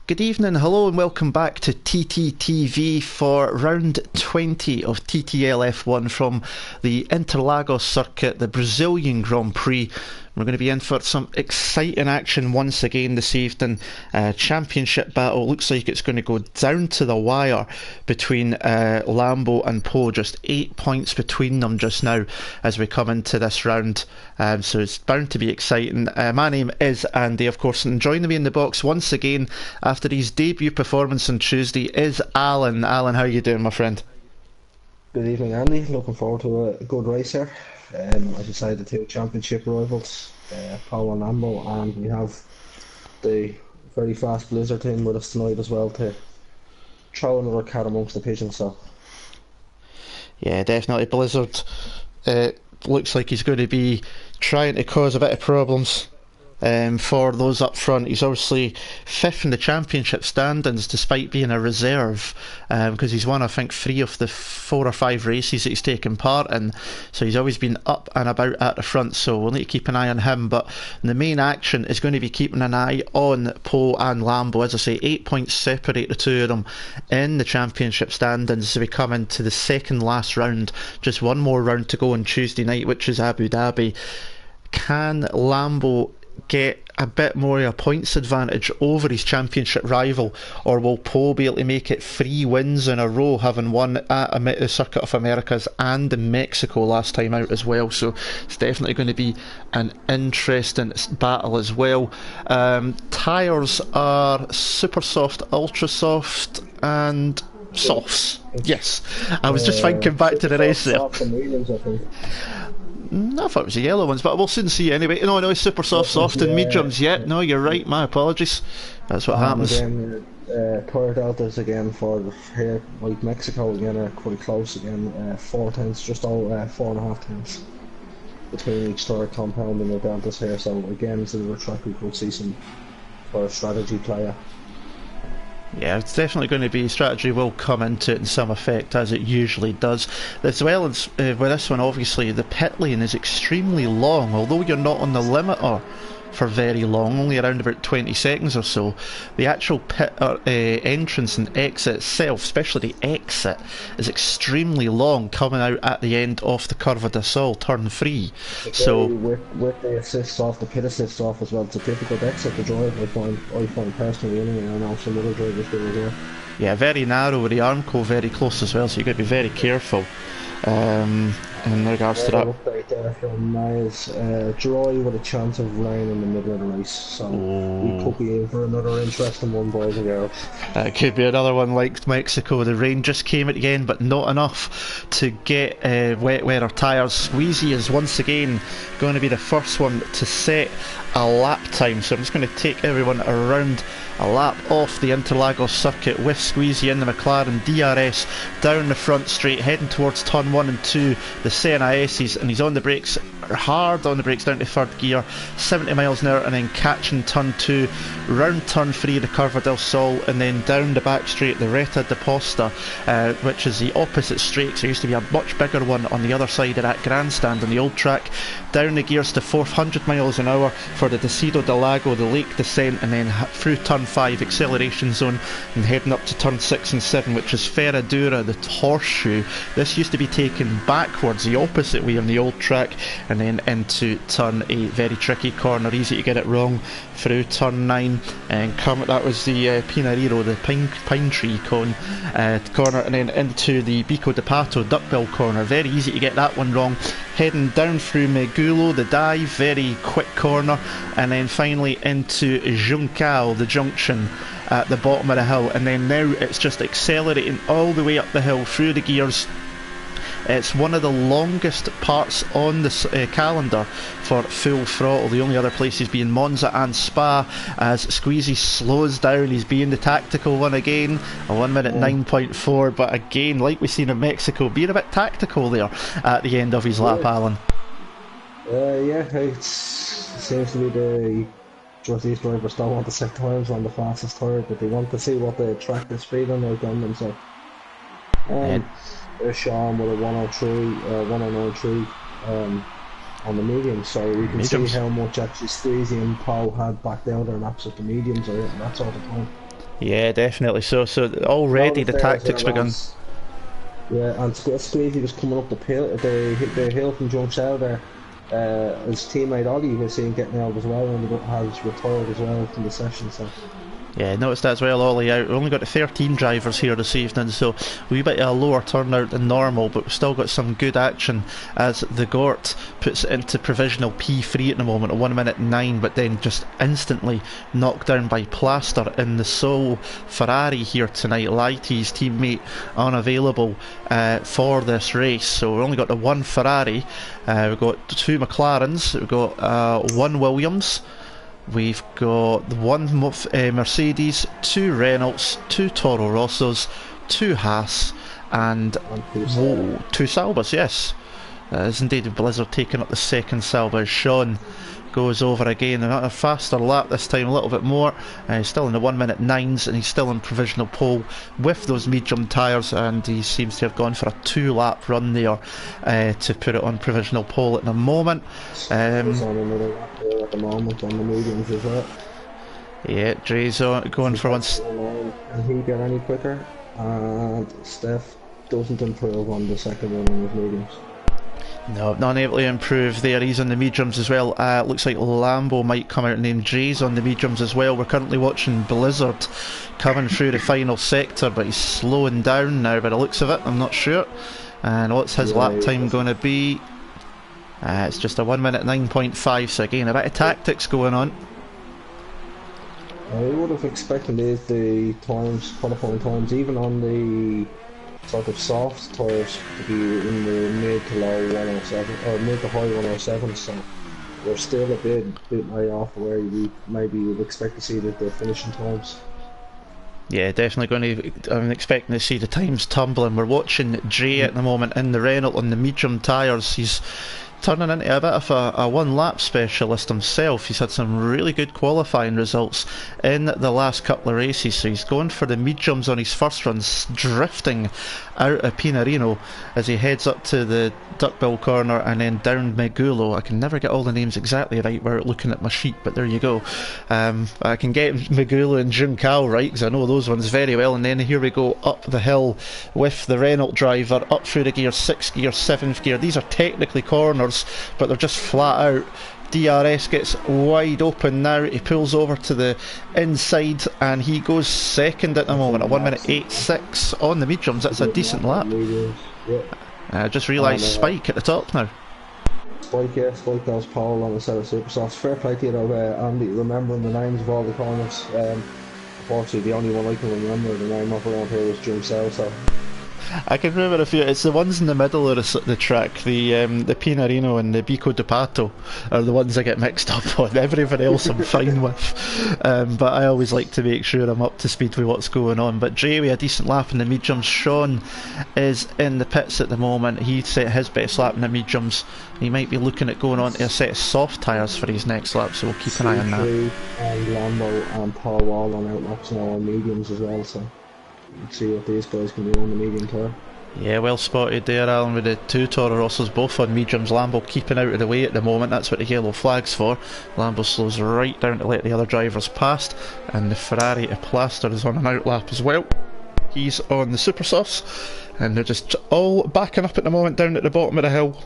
Good evening, hello and welcome back to TTTV for round 20 of TTL F1 from the Interlagos circuit, the Brazilian Grand Prix. We're going to be in for some exciting action once again this evening. Championship battle, looks like it's going to go down to the wire between Lambo and Poe. Just 8 points between them just now as we come into this round. So it's bound to be exciting. My name is Andy, of course, and joining me in the box once again after his debut performance on Tuesday is Alan. Alan, how are you doing, my friend? Good evening, Andy. Looking forward to a good race here. As you say, the two championship rivals, Paul and Lambo, and we have the very fast Blizzard team with us tonight as well to throw another cat amongst the pigeons. So, Yeah, definitely. Blizzard looks like he's going to be trying to cause a bit of problems for those up front. He's obviously fifth in the championship standings despite being a reserve, because he's won I think 3 of the 4 or 5 races that he's taken part in, so he's always been up and about at the front, so we'll need to keep an eye on him. But the main action is going to be keeping an eye on Poe and Lambo. As I say, 8 points separate the two of them in the championship standings as we come into the second last round. Just one more round to go on Tuesday night, which is Abu Dhabi. Can Lambo get a bit more of a points advantage over his championship rival, or will Poe be able to make it 3 wins in a row, having won at the Circuit of Americas and in Mexico last time out as well? So it's definitely going to be an interesting battle as well. Tyres are super soft, ultra soft and softs. Yes, I was just thinking back to the race there. No, I thought it was the yellow ones, but we'll soon see anyway. No, super soft and mediums. Yeah, no, you're right. My apologies. That's what happens. Again, Tire Deltas again for here, like Mexico again, are quite close again. 4 tenths, just over 4.5 tenths between each tire compound and the Deltas here. So again, it's a track we could see some for a strategy player. Yeah, it's definitely going to be, strategy will come into it in some effect, as it usually does. As well as with this one, obviously, the pit lane is extremely long, although you're not on the limiter for very long, only around about 20 seconds or so. The actual pit entrance and exit itself, especially the exit, is extremely long, coming out at the end of the Curva del Sol, turn 3. So with the assists off, the pit assists off as well, it's a difficult exit to drive. I find personally anyway. I know some other drivers do as well. Yeah, very narrow with the Armco very close as well, so you've got to be very careful in regards to that. Update there from Niles. Dry with a chance of rain in the middle of the race, so we could be in for another interesting one, boys and girls. It could be another one like Mexico. The rain just came at the end, but not enough to get wet weather tyres. Squeezy is once again going to be the first one to set a lap time, so I'm just going to take everyone around a lap off the Interlagos circuit with Squeezy in the McLaren DRS down the front straight, heading towards turn 1 and 2, the Senna S's, and he's on the brakes, hard on the brakes down to 3rd gear, 70 miles an hour, and then catching turn 2, round turn 3 the Curva del Sol, and then down the back straight, the Reta de Posta, which is the opposite straight, so there used to be a much bigger one on the other side of that grandstand on the old track, down the gears to 400 miles an hour for the Decido del Lago, the lake descent, and then through turn 5 acceleration zone and heading up to turn 6 and 7, which is Ferradura, the horseshoe. This used to be taken backwards the opposite way on the old track, and then into turn 8, very tricky corner, easy to get it wrong, through turn 9 and that was the Pinariro, the pine tree corner, and then into the Bico de Pato duckbill corner, very easy to get that one wrong, heading down through Megulo, the dive, very quick corner, and then finally into Juncal, the junction at the bottom of the hill, and then now it's just accelerating all the way up the hill through the gears. It's one of the longest parts on the calendar for full throttle. The only other places being Monza and Spa, as Squeezy slows down. He's being the tactical one again, a 1 minute 9.4, but again, like we've seen in Mexico, being a bit tactical there at the end of his lap, Alan. Yeah, it seems to be these drivers don't want to set times on the fastest tyre, but they want to see what the track is speeding like on them. So there's Sean with a 109.3 on the medium, so we can see how much actually Squeezy and Paul had back down their laps at the mediums, and that's all the time. Yeah, definitely. So Now already the the fair as tactics well begun. as yeah, and Squeezy was coming up the hill from Junction there. His teammate Ollie was seen getting out as well, and he has retired as well from the session. So Yeah, noticed that as well, Ollie out. We've only got 13 drivers here this evening, so a wee bit of a lower turnout than normal, but we've still got some good action as the Gort puts it into provisional P3 at the moment at 1 minute 9, but then just instantly knocked down by Plaster in the sole Ferrari here tonight. Lighty's teammate unavailable for this race, so we've only got the one Ferrari, we've got two McLarens, we've got one Williams. We've got one Mercedes, two Renaults, two Toro Rossos, two Haas, and two Saubers, yes. Is indeed Blizzard taking up the second Sauber. Sean goes over again, a faster lap this time, a little bit more. He's still in the 1 minute 9s, and he's still in provisional pole with those medium tyres, and he seems to have gone for a 2 lap run there to put it on provisional pole at the moment. he's on another lap there at the moment on the mediums as well. Yeah, Dre's going for once. Can he get any quicker? And Steph doesn't improve on the second one on his mediums. No, not able to improve there. He's on the mediums as well. Looks like Lambo might come out and name Jay's on the mediums as well. We're currently watching Blizzard coming through the final sector, but he's slowing down now by the looks of it. I'm not sure. And what's his lap time going to be? It's just a 1 minute 9.5, so again a bit of tactics going on. I would have expected the times, qualifying times, even on the sort of soft tyres, to be in the mid to low 107 or mid to high 107. So we're still a bit way off where we maybe would expect to see the finishing times. Yeah, definitely I'm expecting to see the times tumbling. We're watching Jay at the moment in the Renault on the medium tyres. He's turning into a bit of a one-lap specialist himself. He's had some really good qualifying results in the last couple of races, so he's going for the mediums on his first runs, drifting out of Pinarino as he heads up to the Duckbill corner and then down Megulo. I can never get all the names exactly right without looking at my sheet, but there you go. I can get Megulo and Juncal right because I know those ones very well, and then here we go up the hill with the Renault driver up through the gear, 6th gear, 7th gear. These are technically corners, but they're just flat out. DRS gets wide open now. He pulls over to the inside and he goes second at the moment at 1 minute 8.6 on the mediums. That's a decent lap. I just realised Spike at the top now. Spike goes pole on a set of supersofts. Fair play to you though, Andy, remembering the names of all the corners. Unfortunately, the only one I can remember the name of around here was Jim South. So. I can remember a few. It's the ones in the middle of the track. The Pinarino and the Bico de Pato are the ones I get mixed up on. Everything else I'm fine with, but I always like to make sure I'm up to speed with what's going on. But Jay with a decent lap in the mediums. Sean is in the pits at the moment. He set his best lap in the mediums. He might be looking at going on to a set of soft tyres for his next lap, so we'll keep an eye on that. And Lambo and Paul Wall on outlaps now on mediums as well, so see what these guys can do on the medium tyre. Yeah, well spotted there, Alan, with the two Toro Rossos both on mediums. Lambo keeping out of the way at the moment. That's what the yellow flag's for. Lambo slows right down to let the other drivers past, and the Ferrari to Plaster is on an outlap as well. He's on the super softs, and they're just all backing up at the moment down at the bottom of the hill,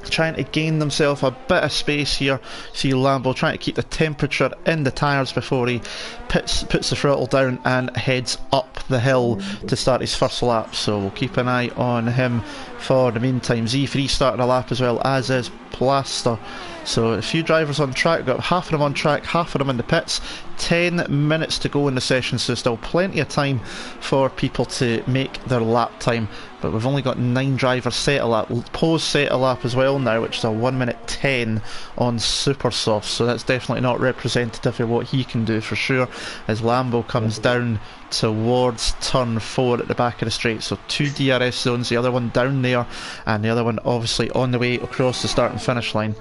trying to gain themselves a bit of space here. See Lambo trying to keep the temperature in the tyres before he puts the throttle down and heads up the hill to start his first lap, so we'll keep an eye on him for the meantime. Z3 starting a lap as well, as is Plaster. So a few drivers on track, got half of them on track, half of them in the pits. 10 minutes to go in the session, so still plenty of time for people to make their lap time, but we've only got 9 drivers set a lap. Poe's set a lap as well now, which is a 1 minute 10 on super soft, so that's definitely not representative of what he can do for sure, as Lambo comes down towards turn 4 at the back of the straight. So 2 DRS zones, the other one down there and the other one obviously on the way across the start and finish line.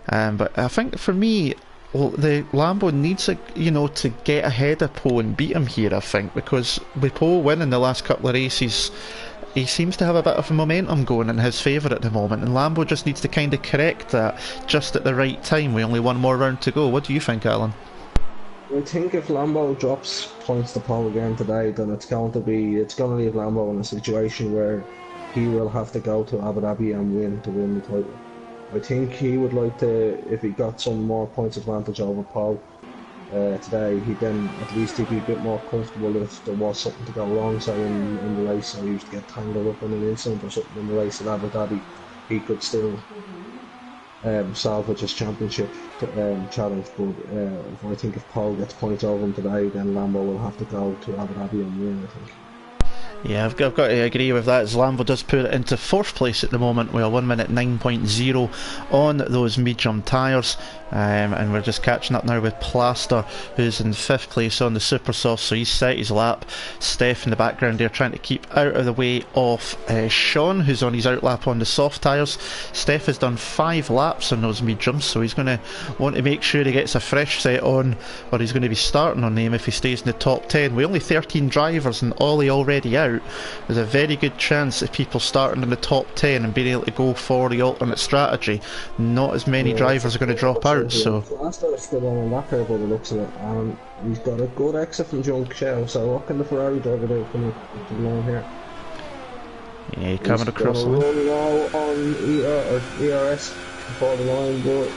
But I think for me, well, the Lambo needs to get ahead of Poe and beat him here, I think, because with Poe winning the last couple of races, he seems to have a bit of a momentum going in his favour at the moment, and Lambo just needs to kind of correct that just at the right time with only one more round to go. What do you think, Alan? I think if Lambo drops points to Paul again today, then it's going to leave Lambo in a situation where he will have to go to Abu Dhabi and win to win the title. I think he would like to, if he got some more points advantage over Paul today, he'd be a bit more comfortable if there was something to go wrong, say in the race, or he used to get tangled up in an incident or something in the race at Abu Dhabi, he could still salvage his championship challenge. But I think if Paul gets points over him today, then Lambo will have to go to Abu Dhabi and win, I think. Yeah, I've got to agree with that, as Lambo does put it into 4th place at the moment with a 1 minute 9.0 on those medium tyres, and we're just catching up now with Plaster, who's in 5th place on the super soft, so he's set his lap. Steph in the background there trying to keep out of the way of Sean, who's on his outlap on the soft tyres. Steph has done 5 laps on those mediums, so he's going to want to make sure he gets a fresh set on, or he's going to be starting on him if he stays in the top 10. With only 13 drivers and Ollie already out, there's a very good chance of people starting in the top 10 and being able to go for the alternate strategy. Not as many drivers are going to drop out, so... Plaster's still on a lap here by the looks of it, and he's got a good exit from Junk Shell, so what can the Ferrari driver do coming up to the line here? Yeah, coming across the line. He's going to roll on ERS before the line, but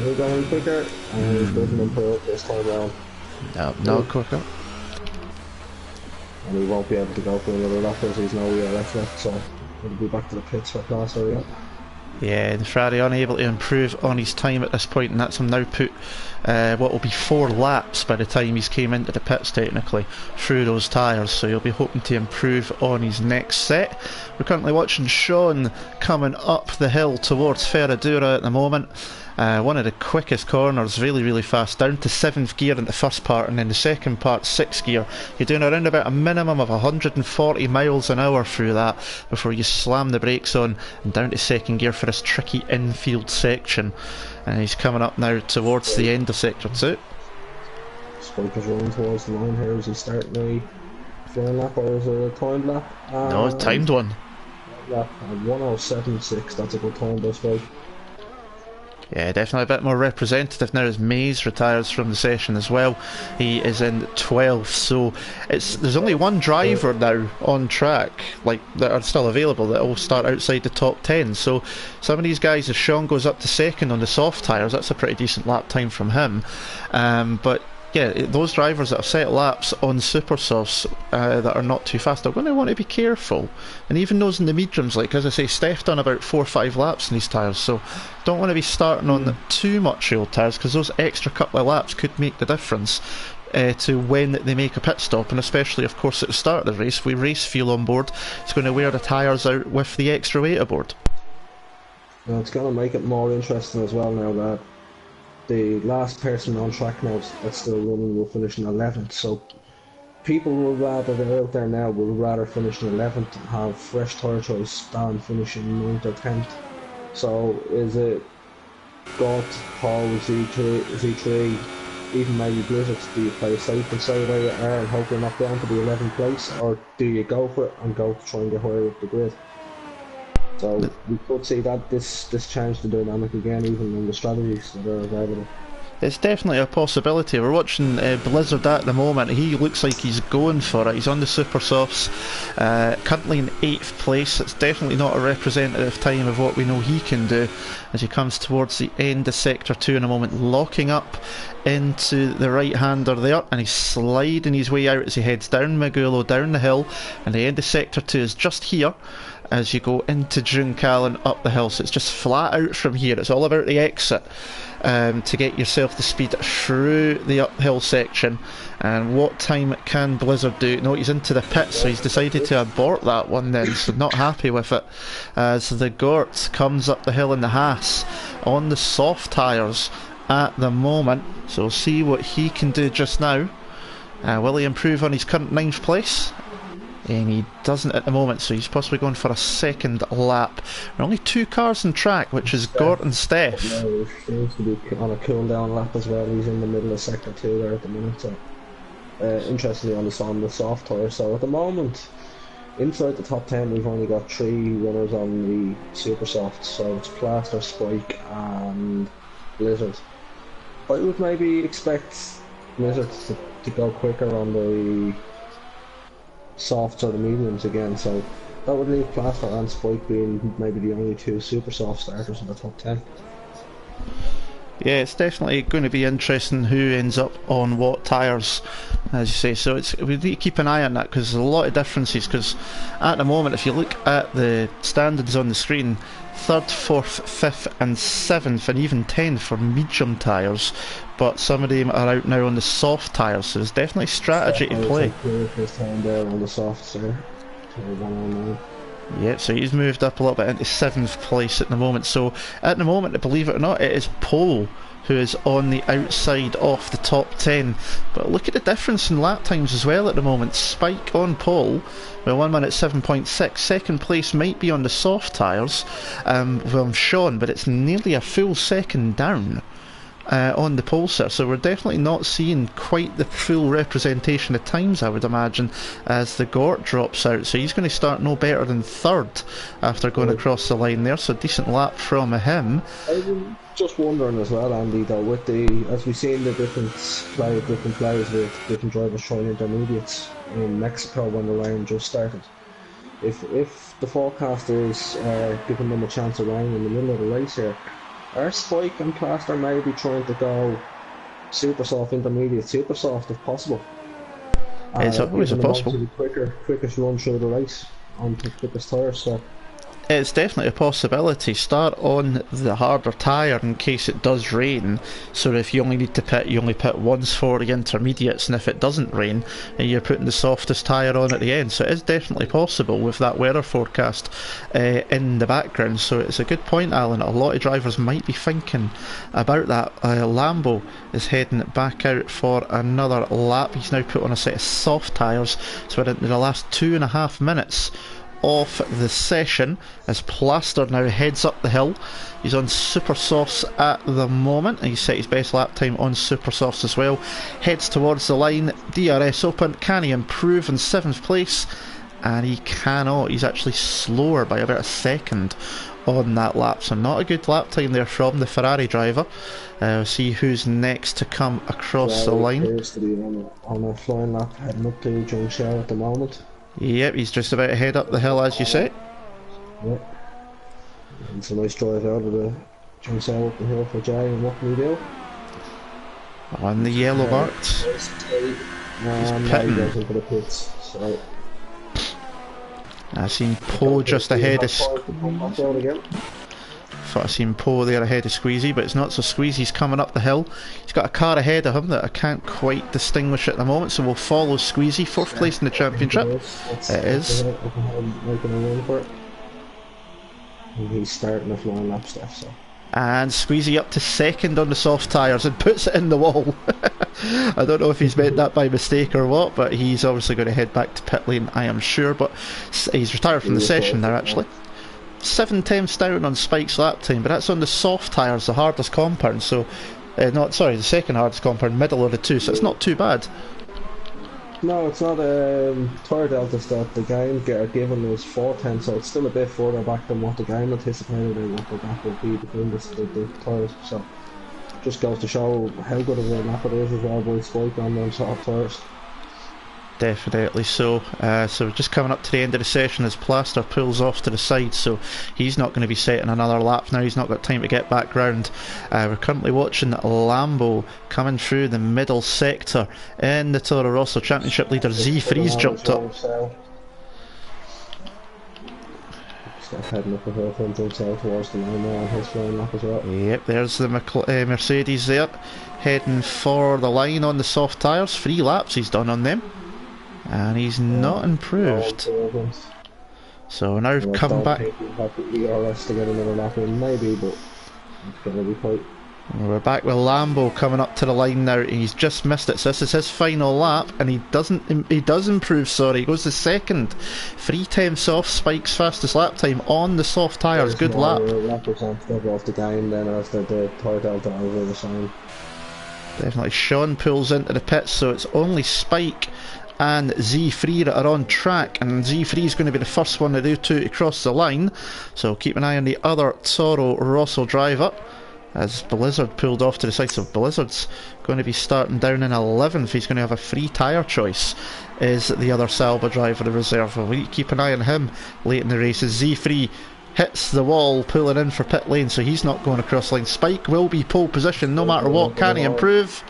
he's going quicker, and he doesn't improve this time round. No, not quicker. And he won't be able to go for another lap as he's no ERS left, so he'll be back to the pits for Plaster again. Yeah, the Ferrari unable to improve on his time at this point, and that's him now put what will be 4 laps by the time he's came into the pits technically through those tyres, so he'll be hoping to improve on his next set. We're currently watching Sean coming up the hill towards Ferradura at the moment. One of the quickest corners, really fast, down to 7th gear in the first part, and then the second part 6th gear. You're doing around about a minimum of 140 miles an hour through that before you slam the brakes on and down to 2nd gear for this tricky infield section. And he's coming up now towards the end of sector 2. Spiker's running towards the line here. Is he starting a flying lap or is it a timed lap? No, it's timed one. Lap 1:07.6, that's a good time by Spike. Yeah, definitely a bit more representative now as Mays retires from the session as well. He is in 12th, so there's only one driver now on track, like, that are still available, that will start outside the top 10. So some of these guys, if Sean goes up to 2nd on the soft tyres, that's a pretty decent lap time from him. But yeah, those drivers that have set laps on super softs that are not too fast are going to want to be careful. And even those in the mediums, like, as I say, Steph done about 4 or 5 laps in these tyres, so don't want to be starting on too much old tyres, because those extra couple of laps could make the difference to when they make a pit stop. And especially, of course, at the start of the race with race fuel on board, it's going to wear the tyres out with the extra weight aboard. Well, it's going to make it more interesting as well now that the last person on track now that's still running will finish in 11th, so people will rather, they're out there now, will rather finish in 11th and have fresh tyre choice than finishing 9th or 10th. So is it Gort, Paul, Z3, even maybe Blizzards, do you play safe and stay where you are and hope you're not down to the 11th place, or do you go for it and go to try and get higher up the grid? So we could see that this change the dynamic again, even in the strategies that are available. It's definitely a possibility. We're watching Blizzard at the moment. He looks like he's going for it. He's on the super softs, currently in 8th place. It's definitely not a representative time of what we know he can do as he comes towards the end of sector 2 in a moment, locking up into the right hander there, and he's sliding his way out as he heads down Magulo, down the hill, and the end of sector 2 is just here as you go into Juncallan up the hill. So it's just flat out from here. It's all about the exit to get yourself the speed through the uphill section. And what time can Blizzard do? No, he's into the pit, so he's decided to abort that one then, so not happy with it. As the Gort comes up the hill in the Haas on the soft tyres at the moment, so we'll see what he can do just now. Will he improve on his current 9th place? And he doesn't at the moment, so he's possibly going for a 2nd lap. There are only 2 cars on track, which is Gort and Steph. Yeah, he seems to be on a cool down lap as well. He's in the middle of sector 2 there at the minute. So interestingly on the soft tyre. So at the moment, inside the top 10, we've only got 3 runners on the super soft. So it's Plaster, Spike and Blizzard. I would maybe expect Blizzard to go quicker on the softs or the mediums again, so that would leave Plaster and Spike being maybe the only two super soft starters in the top 10. Yeah, it's definitely going to be interesting who ends up on what tyres, as you say. So we need to keep an eye on that, because there's a lot of differences. Because at the moment, if you look at the standings on the screen, 3rd, 4th, 5th and 7th and even 10th for medium tyres, but some of them are out now on the soft tyres, so there's definitely strategy to play. First time there on the softs there. So 109. Yeah, so he's moved up a little bit into 7th place at the moment. So at the moment, believe it or not, it is Pole who is on the outside of the top 10. But look at the difference in lap times as well at the moment. Spike on pole with 1 minute 7.6. Second place might be on the soft tyres from Sean, but it's nearly a full second down on the pulsar, so we're definitely not seeing quite the full representation of times, I would imagine, as the Gort drops out. So he's going to start no better than 3rd after going across the line there, so decent lap from him. I'm just wondering as well, Andy, though, with as we've seen the different players with different drivers trying intermediates in Mexico when the rain just started, if the forecast is giving them a chance of rain in the middle of the race here, are Spike and Plaster maybe trying to go super soft, intermediate, super soft if possible? It's always possible. Quickest run through the race on the quickest tyres. So it's definitely a possibility. Start on the harder tyre in case it does rain, so if you only need to pit, you only pit once for the intermediates, and if it doesn't rain, you're putting the softest tyre on at the end. So it is definitely possible with that weather forecast in the background. So it's a good point, Alan. A lot of drivers might be thinking about that. Lambo is heading back out for another lap. He's now put on a set of soft tyres, so we're into the last 2.5 minutes of the session as Plaster now heads up the hill. He's on super softs at the moment, and he's set his best lap time on super softs as well. Heads towards the line. DRS open. Can he improve in 7th place? And he cannot. He's actually slower by about a second on that lap, so not a good lap time there from the Ferrari driver. We'll see who's next to come across the line. Appears to be on a flying lap heading up to Zhongshao at the moment. Yep, he's just about to head up the hill, as you say. Yep. It's a nice drive out of the Zhongshao up the hill for Jay, and what can we do? On the yellow marked. He's pitting. goes into the pits, so I seen Poe just ahead of I seen Poe there ahead of Squeezy, but it's not so Squeezy's coming up the hill. He's got a car ahead of him that I can't quite distinguish at the moment, so we'll follow Squeezy, 4th place in the championship. It is. He's starting a flying lap stuff, so. And Squeezy up to 2nd on the soft tyres and puts it in the wall. I don't know if he's meant that by mistake or what, but he's obviously going to head back to pit lane, I am sure. But he's retired from the session now, actually. 7/10 down on Spike's lap time, but that's on the soft tyres, the hardest compound. So, the second hardest compound, middle of the two. So it's not too bad. No, it's not. Tyre deltas that the game are given was 4/10, so it's still a bit further back than what the game anticipated and what the gap will be between the tyres. So just goes to show how good of a lap it is as well by Spike on them soft tyres. Definitely so. So we're just coming up to the end of the session as Plaster pulls off to the side, so he's not going to be setting another lap now. He's not got time to get back round. We're currently watching Lambo coming through the middle sector in the Toro Rosso Championship leader Z3's jumped up. Heading up the hill from Zhongshao towards the line now on his flying lap as well. Yep, there's the Mercedes there, heading for the line on the soft tyres. 3 laps he's done on them, and he's not improved. So now come back. ERS to get another lap in, maybe, but it's going to be tight. We're back with Lambo coming up to the line now. He's just missed it, so this is his final lap, and he does improve. He goes to 2nd. 3:10 soft, Spike's fastest lap time on the soft tyres. Good lap. Representative of the game then as the tyre delta over the sign. Definitely. Sean pulls into the pits, so it's only Spike and Z3 that are on track, and Z3 is going to be the first one to do to cross the line. So keep an eye on the other Toro Rosso driver as Blizzard pulled off to the side. So Blizzard's going to be starting down in 11th. He's going to have a free tyre choice, is the other Sauber driver, the reserve. We'll need to keep an eye on him late in the races. Z3 hits the wall, pulling in for pit lane, so he's not going across line. Spike will be pole position no matter what. Can he improve?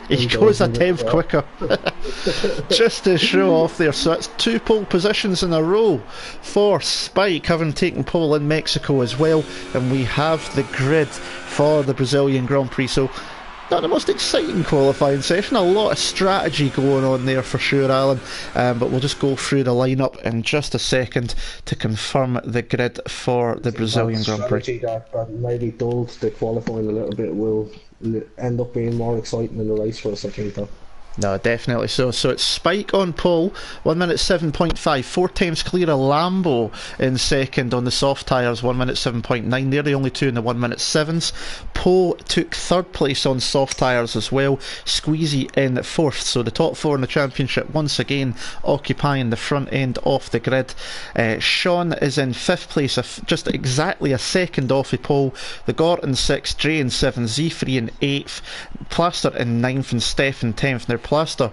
He goes a 10th quicker just to show off there. So that's 2 pole positions in a row for Spike, having taken pole in Mexico as well. And we have the grid for the Brazilian Grand Prix. So not the most exciting qualifying session, a lot of strategy going on there for sure, Alan, but we'll just go through the lineup in just a second to confirm the grid for the Brazilian Grand Prix. That maybe dulled the qualifying a little bit will end up being more exciting in the race for us, I think, though. No, definitely so. So it's Spike on pole, 1 minute 7.5, 4 times clear of Lambo in second on the soft tyres, 1 minute 7.9. They're the only two in the 1 minute 7s. Poe took third place on soft tyres as well. Squeezy in fourth. So the top 4 in the championship once again occupying the front end of the grid. Sean is in fifth place, just exactly a second off the pole. The Gort in 6th, Dre in 7th, Z3 in 8th, Plaster in 9th and Steph in 10th. Now Plaster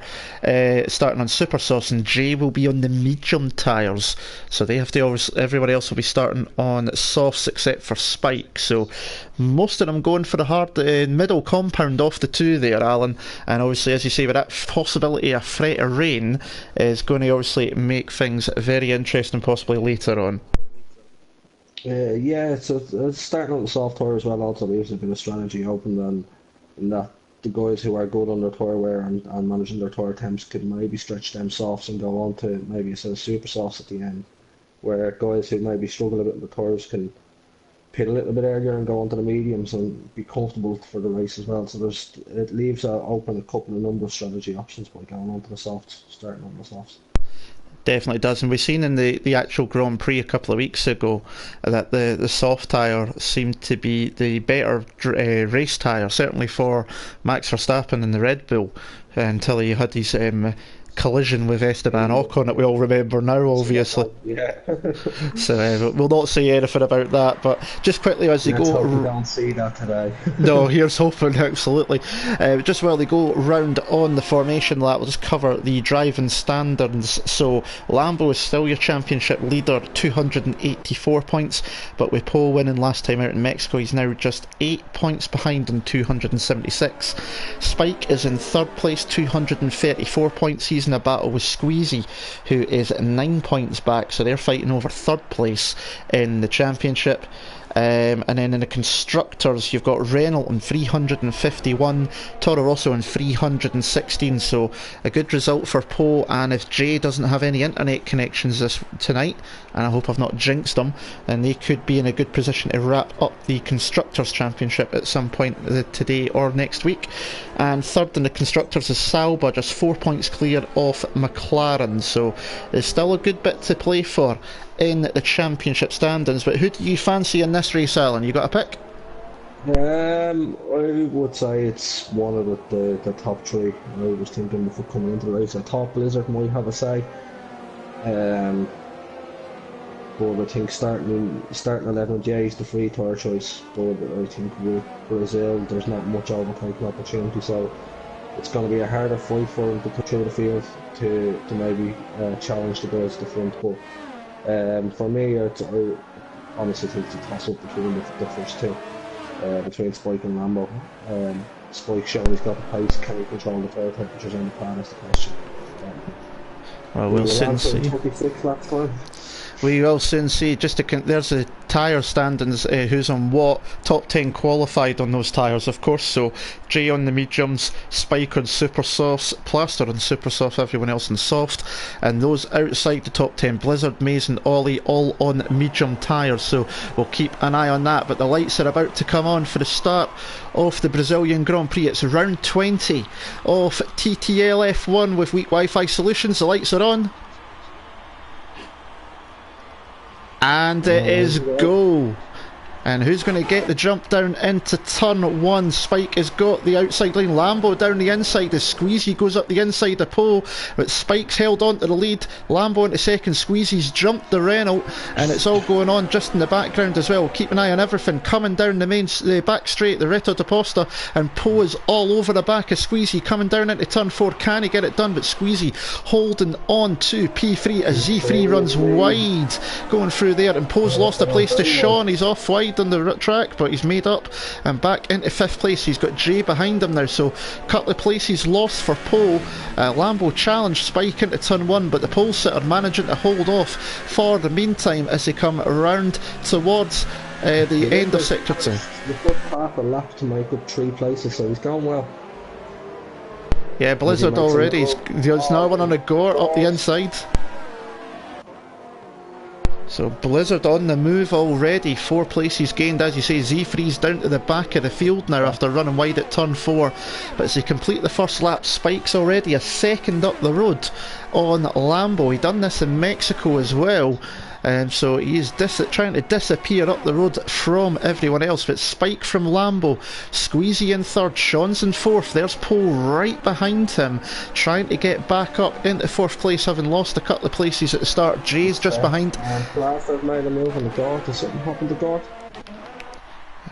starting on super sauce, and Jay will be on the medium tyres, so they have to always, everybody else will be starting on softs except for Spike. So most of them going for the hard middle compound off the 2 there, Alan, and obviously, as you say, with that possibility of threat of rain is going to obviously make things very interesting possibly later on. Yeah, so it's starting on the soft tyre as well also leaves a bit of strategy open, and in that the guys who are good on their tyre wear and managing their tyre temps could maybe stretch them softs and go on to maybe a set of super softs at the end, where guys who maybe struggle a bit with the tyres can pit a little bit earlier and go on to the mediums and be comfortable for the race as well. So it leaves open a couple of number of strategy options by going on to the softs, starting on the softs. Definitely does, and we've seen in the actual Grand Prix a couple of weeks ago that the soft tyre seemed to be the better race tyre, certainly for Max Verstappen in the Red Bull, until he had his collision with Esteban Ocon that we all remember now, obviously. Yeah. So we'll not say anything about that, but just quickly as they go... we don't see that today. No, here's hoping, absolutely. Just while they go round on the formation lap, we'll just cover the driving standards. So Lambo is still your championship leader, 284 points, but with Poe winning last time out in Mexico, he's now just 8 points behind on 276. Spike is in third place, 234 points. He's in a battle with Squeezy, who is 9 points back, so they're fighting over third place in the championship. And then in the constructors, you've got Renault in 351, Toro Rosso in 316, so a good result for Poe. And if Jay doesn't have any internet connections tonight, and I hope I've not jinxed them, then they could be in a good position to wrap up the constructors championship at some point today or next week. And third in the constructors is Sauber, just 4 points clear off McLaren, so there's still a good bit to play for in the championship standings. But who do you fancy in this race, Alan? You got a pick? I would say it's one of the top 3. I was thinking before coming into the race, I thought Blizzard might have a say, but I think starting 11 J is the free tyre choice, but I think with Brazil there's not much overtaking opportunity, so it's going to be a harder fight for them to put through the field to maybe challenge the guys at the front. But for me, I honestly think it's a toss-up between the first 2, between Spike and Lambo. Spike showing he's got the pace, can he control the tyre temperatures on the plan is the question. Well, we'll soon see. 26 laps time. We will soon see. Just there's the tyre standings, who's on what, top 10 qualified on those tyres, of course. So Jay on the mediums, Spike on super softs, Plaster on super softs, everyone else on soft, and those outside the top 10, Blizzard, Maze and Ollie, all on medium tyres. So we'll keep an eye on that. But the lights are about to come on for the start of the Brazilian Grand Prix. It's round 20 of TTL F1 with Weak Wi-Fi Solutions. The lights are on. And it is go. And who's going to get the jump down into turn 1? Spike has got the outside line. Lambo down the inside as Squeezy goes up the inside of pole, but Spike's held on to the lead. Lambo into second. Squeezy's jumped the Renault, and it's all going on just in the background as well. Keep an eye on everything coming down the back straight, the Reto de Posta, and Poe is all over the back of Squeezy coming down into turn 4. Can he get it done? But Squeezy holding on to P3 as Z3 runs wide going through there, and Poe's lost a place to Sean. He's off wide on the track, but he's made up and back into 5th place. He's got Jay behind him now, so a couple of places lost for Poe. Lambo challenged Spike into turn 1, but the pole sitter managing to hold off for the meantime as they come around towards the end of sector 2. They've got half a lap to make up 3 places, so he's gone well. Yeah, Blizzard already. There's now one on a Gore up the inside. So Blizzard on the move already, 4 places gained. As you say, Z3's down to the back of the field now after running wide at turn 4. But as they complete the first lap, Spike's already a second up the road on Lambo. He done this in Mexico as well. So he's trying to disappear up the road from everyone else. But Spike from Lambo, Squeezy in 3rd, Sean's in 4th. There's Poe right behind him, trying to get back up into 4th place, having lost a couple of places at the start. Jay's just behind. Blaster made a move on the guard. Did something happen to the guard?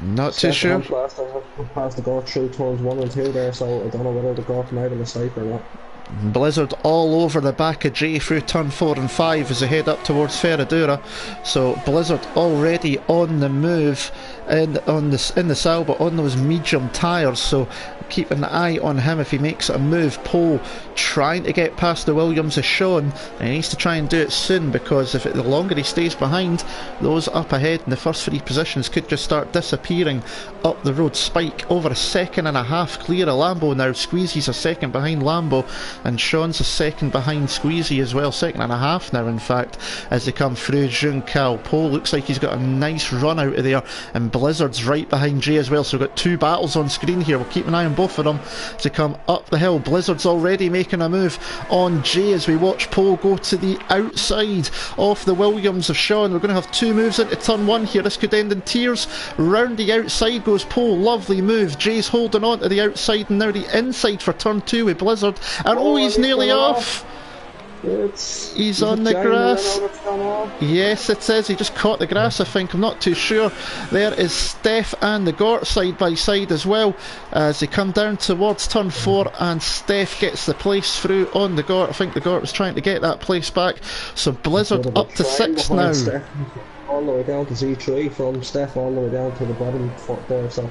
Not too sure. Blaster passed the guard through turns 1 and 2 there, so I don't know whether the guard made a mistake or not. Blizzard all over the back of Jay through turn 4 and 5 as they head up towards Ferradura. So Blizzard already on the move in the Sauber on those medium tyres, so keep an eye on him if he makes a move. Poe trying to get past the Williams of Sean, and he needs to try and do it soon, because the longer he stays behind, those up ahead in the first 3 positions could just start disappearing up the road. Spike over a 1.5 seconds clear of Lambo now. Squeezy's a second behind Lambo, and Sean's a second behind Squeezy as well, 2.5 seconds now in fact, as they come through Juncal. Poe looks like he's got a nice run out of there, and Blizzard's right behind Jay as well, so we've got 2 battles on screen here. We'll keep an eye on both of them to come up the hill. Blizzard's already making a move on Jay as we watch Poe go to the outside of the Williams of Sean. We're going to have 2 moves into turn 1 here. This could end in tears. Round the outside goes Poe, lovely move. Jay's holding on to the outside, and now the inside for turn 2 with Blizzard, and he's nearly off. He's on the grass. Yes, it says he just caught the grass, I think. I'm not too sure. There is Steph and the Gort side by side as well as they come down towards turn 4, and Steph gets the place through on the Gort. I think the Gort was trying to get that place back. So Blizzard up to 6th now. Steph all the way down to Z3, from Steph all the way down to the bottom there, so.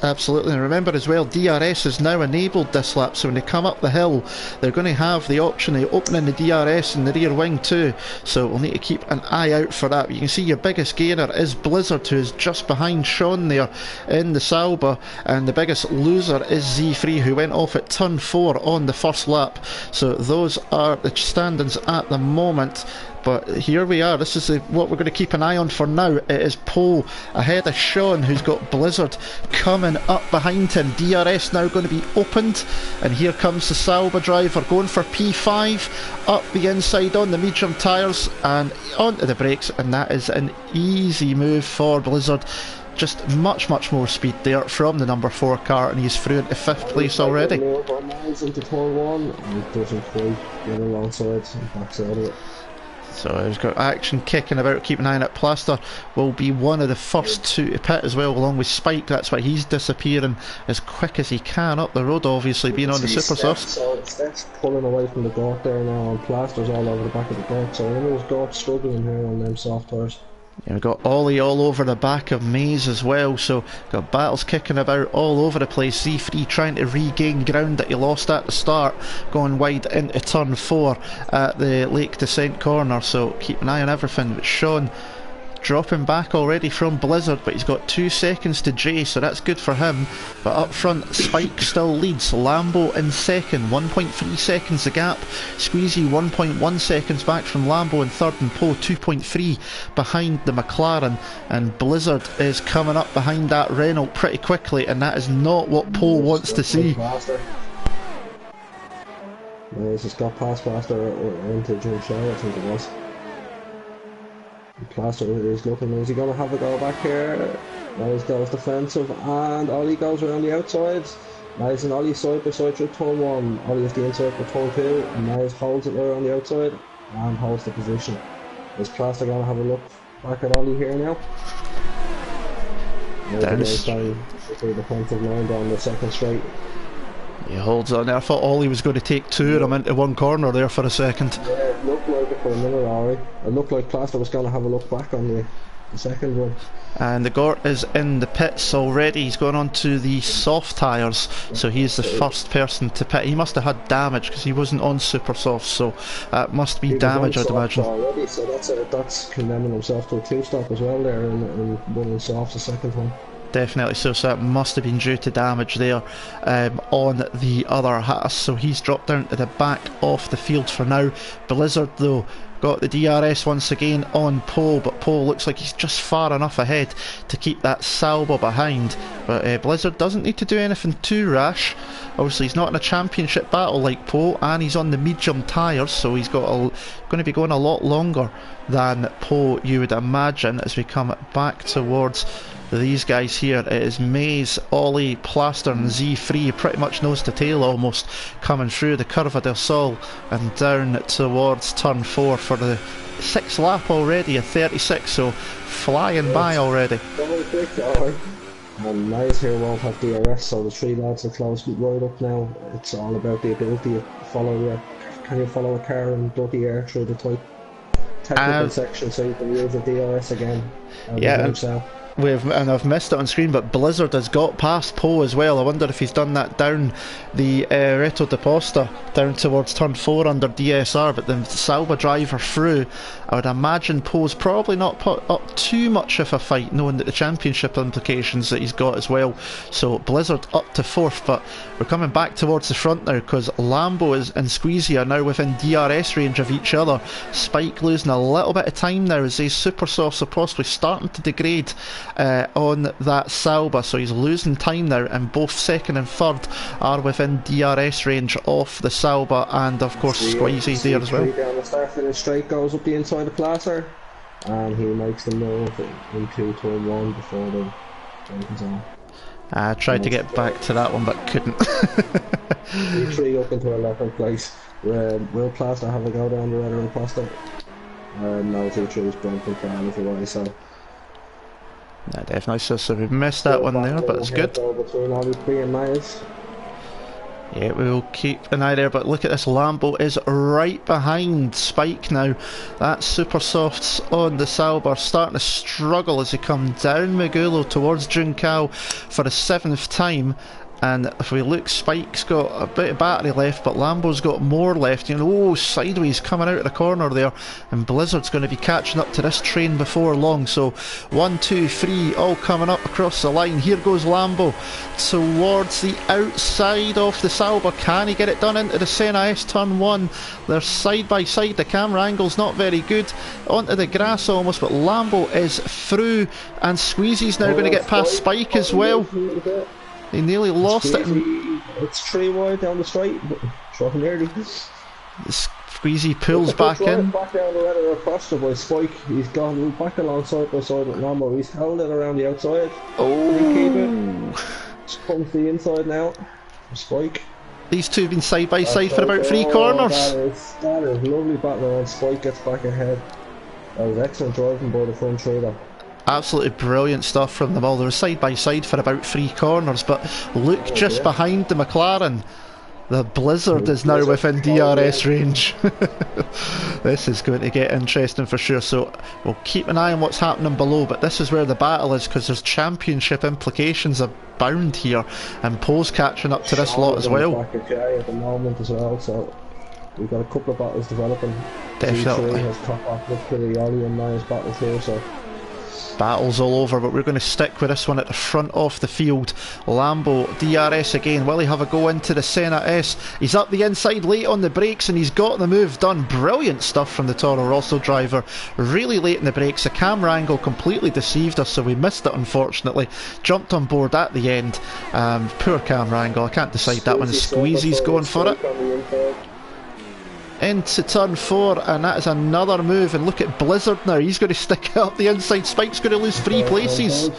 Absolutely, and remember as well, DRS is now enabled this lap, so when they come up the hill they're going to have the option of opening the DRS in the rear wing too, so we'll need to keep an eye out for that. But you can see your biggest gainer is Blizzard, who is just behind Sean there in the Sauber, and the biggest loser is Z3, who went off at turn 4 on the first lap. So those are the standings at the moment. But here we are. This is what we're going to keep an eye on for now. It is Poe ahead of Sean, who's got Blizzard coming up behind him. DRS now going to be opened, and here comes the Sauber driver going for P5 up the inside on the medium tyres and onto the brakes, and that is an easy move for Blizzard. Just much more speed there from the number 4 car, and he's through into 5th place already. Into turn 1, and he doesn't quite get alongside and backs out of it. So he's got action kicking about. Keep an eye on it. Plaster will be one of the first to pit as well, along with Spike. That's why he's disappearing as quick as he can up the road, obviously being on the super soft. So Steph's pulling away from the Gort there now, and Plaster's all over the back of the Gort, so I know Gort's struggling here on them soft tyres. Yeah, we've got Ollie all over the back of Maze as well, so got battles kicking about all over the place. Z3 trying to regain ground that he lost at the start, going wide into turn 4 at the Lake Descent corner, so keep an eye on everything. But Sean dropping back already from Blizzard, but he's got 2 seconds to Jay, so that's good for him. But up front, Spike still leads. Lambo in second, 1.3 seconds the gap. Squeezy 1.1 seconds back from Lambo in third, and Poe 2.3 behind the McLaren. And Blizzard is coming up behind that Renault pretty quickly, and that is not what Poe wants to see. He's just got past Plaster into June Show, I think it was. Plaster is looking, is he going to have a go back here? Niles goes defensive, and Ollie goes around the outside. Niles and Ollie side by side through turn 1. Ollie is the inside for turn 2, and Niles holds it right on the outside and holds the position. Is Plaster going to have a look back at Ollie here now? There's the defensive line down the second straight. He holds on there. I thought Ollie was going to take two of them into one corner there for a second. Yeah, it looked like it for a minute, Ollie. It looked like Plaster was going to have a look back on the second one. And the Gort is in the pits already. He's going on to the soft tyres, so he's the first person to pit. He must have had damage because he wasn't on super soft, so that must be damage, I'd imagine. Already, so that's condemning himself to a 2-stop as well there, and running softs the second time. Definitely so that must have been due to damage there on the other Haas. So he's dropped down to the back of the field for now. Blizzard though got the DRS once again on pole, but pole looks like he's just far enough ahead to keep that Sauber behind. But Blizzard doesn't need to do anything too rash. Obviously he's not in a championship battle like Poe, and he's on the medium tyres, so he's got going to be going a lot longer than Poe, you would imagine, as we come back towards these guys here. It is Maze, Ollie, Plaster and Z3 pretty much nose to tail almost coming through the Curva del Sol and down towards turn 4 for the 6th lap already, a 36, so flying by already. And Niles here won't have DRS, so the 3 lads are close right up now. It's all about the ability to follow can you follow a car in dirty air through the tight technical section so you can use the DRS again. Yeah, and I've missed it on screen, but Blizzard has got past Poe as well. I wonder if he's done that down the Reto de Posta, down towards turn 4 under DSR, but the Sauber driver through. I would imagine Poe's probably not put up too much of a fight, knowing that the championship implications that he's got as well. So Blizzard up to 4th, but we're coming back towards the front now because Lambo and Squeezy are now within DRS range of each other. Spike losing a little bit of time now as these super softs are possibly starting to degrade on that Sauber, so he's losing time now, and both 2nd and 3rd are within DRS range of the Sauber, and of course Squeezy there as well. Down the start finish straight goes up the inside of Placer, and he makes the move into turn 1 before the comes on. I tried to get back to that one but couldn't. Z3 up into 11th place. Will Plaster have a go down the radar and Plaster? No, Z3 is bumping for anything away, so. No, definitely, so we missed that one there, but it's good. Yeah, we'll keep an eye there, but look at this, Lambo is right behind Spike now. That super softs on the Sauber starting to struggle as they come down Magulo towards Juncal for the 7th time. And if we look, Spike's got a bit of battery left, but Lambo's got more left. You know, oh, sideways coming out of the corner there, and Blizzard's going to be catching up to this train before long. So 1, 2, 3, all coming up across the line. Here goes Lambo towards the outside of the Sauber. Can he get it done into the Senna S turn 1? They're side by side. The camera angle's not very good. Onto the grass almost, but Lambo is through, and Squeezy's now going to get past Spike as well. He nearly lost it. It's 3 wide down the straight, but short nearly. Squeezy pulls back in. Back down the ladder across by Spike. He's gone back along side by side with Lambo. He's held it around the outside. Oh! Keep it. Just comes to the inside now. Spike. These two have been side by side for about 3 corners. That is lovely battle, and Spike gets back ahead. That was excellent driving by the front three there. Absolutely brilliant stuff from them all. They were side by side for about 3 corners, but look just behind the McLaren. The Blizzard is now within DRS range. This is going to get interesting for sure, so we'll keep an eye on what's happening below, but this is where the battle is because there's championship implications abound here, and Poe's catching up to this lot as well. At the moment as well, so we've got a couple of battles developing. Definitely. Z3 has top off with the Ollie and Niles battle too, so. Battle's all over, but we're going to stick with this one at the front of the field. Lambo, DRS again. Will he have a go into the Senna S? He's up the inside late on the brakes and he's got the move done. Brilliant stuff from the Toro Rosso driver. Really late in the brakes. The camera angle completely deceived us, so we missed it unfortunately. Jumped on board at the end. Poor camera angle. I can't decide that one. Squeezy's going for it. into turn 4, and that is another move. And look at Blizzard now, he's going to stick it up the inside. Spike's going to lose 3 places.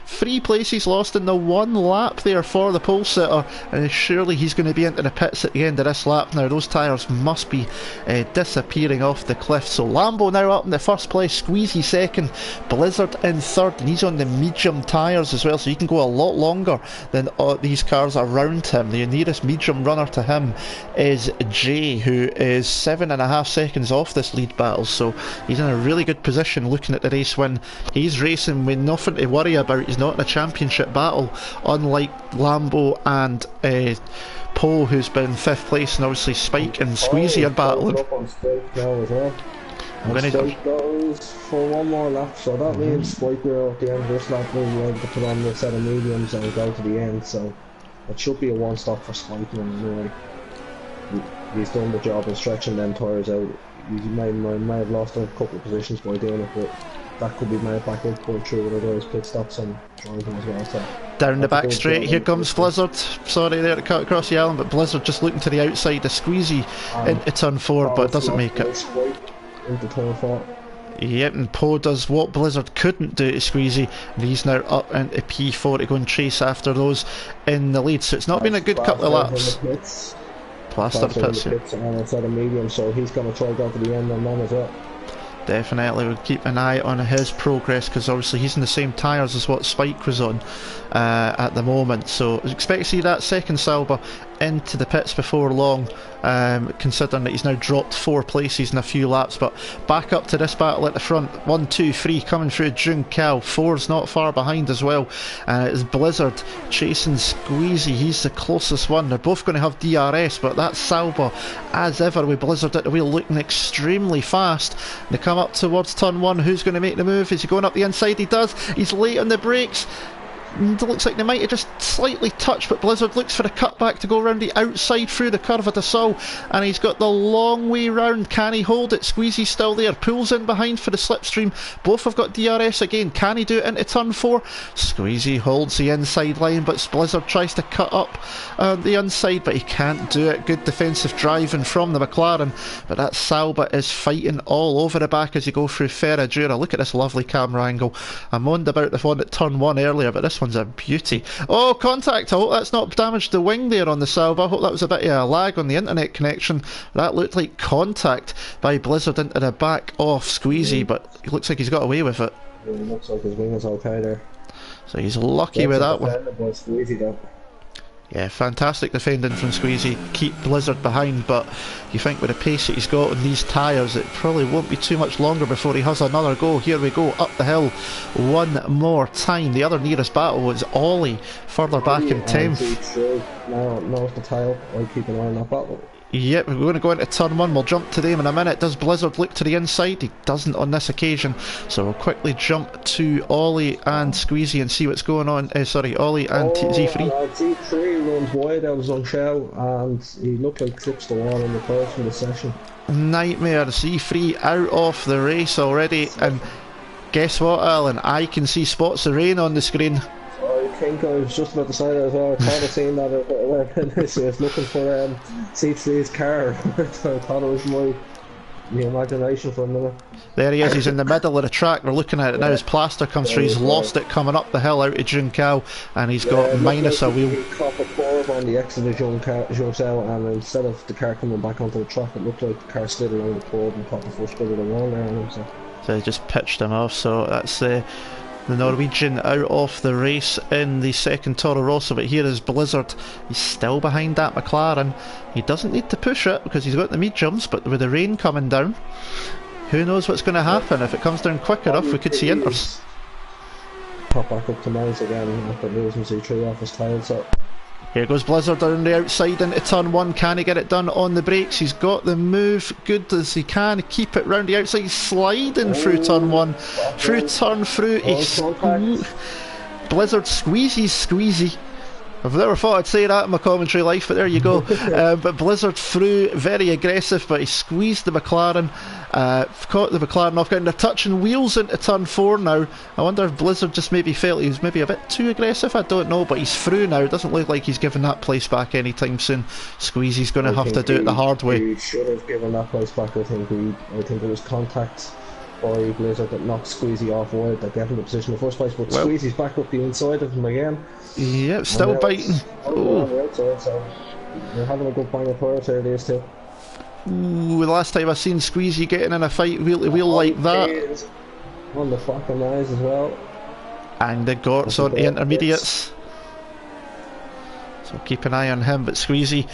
3 places lost in the 1 lap there for the pole sitter, and surely he's going to be into the pits at the end of this lap now. Those tyres must be disappearing off the cliff. So Lambo now up in the first place, Squeezy second, Blizzard in third, and he's on the medium tyres as well, so he can go a lot longer than these cars around him. The nearest medium runner to him is Jay, who is 7.5 seconds off this lead battle, so he's in a really good position looking at the race win. He's racing with nothing to worry about. He's not in a championship battle, unlike Lambo and Poe, who's been 5th place, and obviously Spike and Squeezy are battling. I'm going to goes for 1 more lap, so that means Spike will at the end of this lap will be able to put on the set of mediums and go to the end, so it should be a 1-stop for Spike, and he's done the job in stretching them tyres out. He might have lost a couple of positions by doing it, but that could be made back up going through one of those pit stops and driving as well. So down the back straight, here comes Blizzard. Sorry there to cut across the island, but Blizzard just looking to the outside, the Squeezy into turn 4, but doesn't make it. Into turn 4. Yep, and Poe does what Blizzard couldn't do to Squeezy, and he's now up into P4 to go and chase after those in the lead. So it's not been a good couple of laps. Plaster the pits, and a set of medium, so he's going to try to go to the end on them as well. Definitely, we'll keep an eye on his progress, because obviously he's in the same tyres as what Spike was on at the moment, so expect to see that second Sauber into the pits before long, considering that he's now dropped 4 places in a few laps. But back up to this battle at the front, 1, 2, 3 coming through Juncal, 4's not far behind as well, and it is Blizzard chasing Squeezy. He's the closest one. They're both going to have DRS, but that's Sauber as ever with Blizzard at the wheel looking extremely fast. They come up towards turn 1. Who's going to make the move? Is he going up the inside? He does. He's late on the brakes. It looks like they might have just slightly touched, but Blizzard looks for a cutback to go around the outside through the curve of the Sol, and he's got the long way round. Can he hold it? Squeezy's still there, pulls in behind for the slipstream. Both have got DRS again. Can he do it into turn 4? Squeezy holds the inside line, but Blizzard tries to cut up the inside, but he can't do it. Good defensive driving from the McLaren, but that Sauber is fighting all over the back as you go through Ferradura. Look at this lovely camera angle. I moaned about the one at turn 1 earlier, but this one's a beauty. Oh, contact. I hope that's not damaged the wing there on the Sauber. I hope that was a bit of a lag on the internet connection. That looked like contact by Blizzard into the back of Squeezy, but it looks like he's got away with it. Yeah, it looks like his wing is okay there. So he's lucky with that one. Yeah, fantastic defending from Squeezy. Keep Blizzard behind, but you think with the pace that he's got on these tyres, it probably won't be too much longer before he has another go. Here we go, up the hill one more time. The other nearest battle was Ollie, further back in 10th. Now the tail, I'll keep an eye on that battle. Yep, we're going to go into turn 1. We'll jump to them in a minute. Does Blizzard look to the inside? He doesn't on this occasion. So we'll quickly jump to Ollie and Squeezy and see what's going on. Sorry, Ollie and Z3. Z3 runs wide out of Zhongshao, and he looked like trips the wall in the first from the session. Nightmare. Z3 out of the race already. And guess what, Alan? I can see spots of rain on the screen. I think I was just about to say that as well. I thought I seen that I was looking for C3's car. I thought it was my imagination for a minute. There he is, he's in the middle of the track. We're looking at it now as Plaster comes through. He's lost it coming up the hill out of Juncal, and he's got minus a wheel. He caught a curve on the exit of Juncal, and instead of the car coming back onto the track, it looked like the car slid around the curve and caught the first bit of the wall there on him. So he just pitched him off, so that's the Norwegian out of the race in the second Toro Rosso. But here is Blizzard. He's still behind that McLaren. He doesn't need to push it because he's got the mediums, but with the rain coming down, who knows what's going to happen. If it comes down quick enough, we could see inters. Pop back up to Miles again after losing Z3 off his tail. So here goes Blizzard on the outside into turn 1. Can he get it done on the brakes? He's got the move good as he can. Keep it round the outside. He's sliding through turn 1. Through turn through. Blizzard squeezes Squeezy. I've never thought I'd say that in my commentary life, but there you go. But Blizzard through, very aggressive, but he squeezed the McLaren, caught the McLaren off ground. They're touching wheels into turn 4 now. I wonder if Blizzard just maybe felt he was maybe a bit too aggressive, I don't know, but he's through now. It doesn't look like he's giving that place back anytime soon. Squeezy's going to have to do it the hard way. He should have given that place back, I think. There was contact by Blizzard that knocked Squeezy off wide that got him in the position in the first place, but Squeezy's back up the inside of him again. Yep, still biting. On the outside, so you're having a good bang of fire there, these two. Ooh, the last time I seen Squeezy getting in a fight wheel to wheel like that. On the fucking eyes as well. And the Gort's on the intermediates. So keep an eye on him, but Squeezy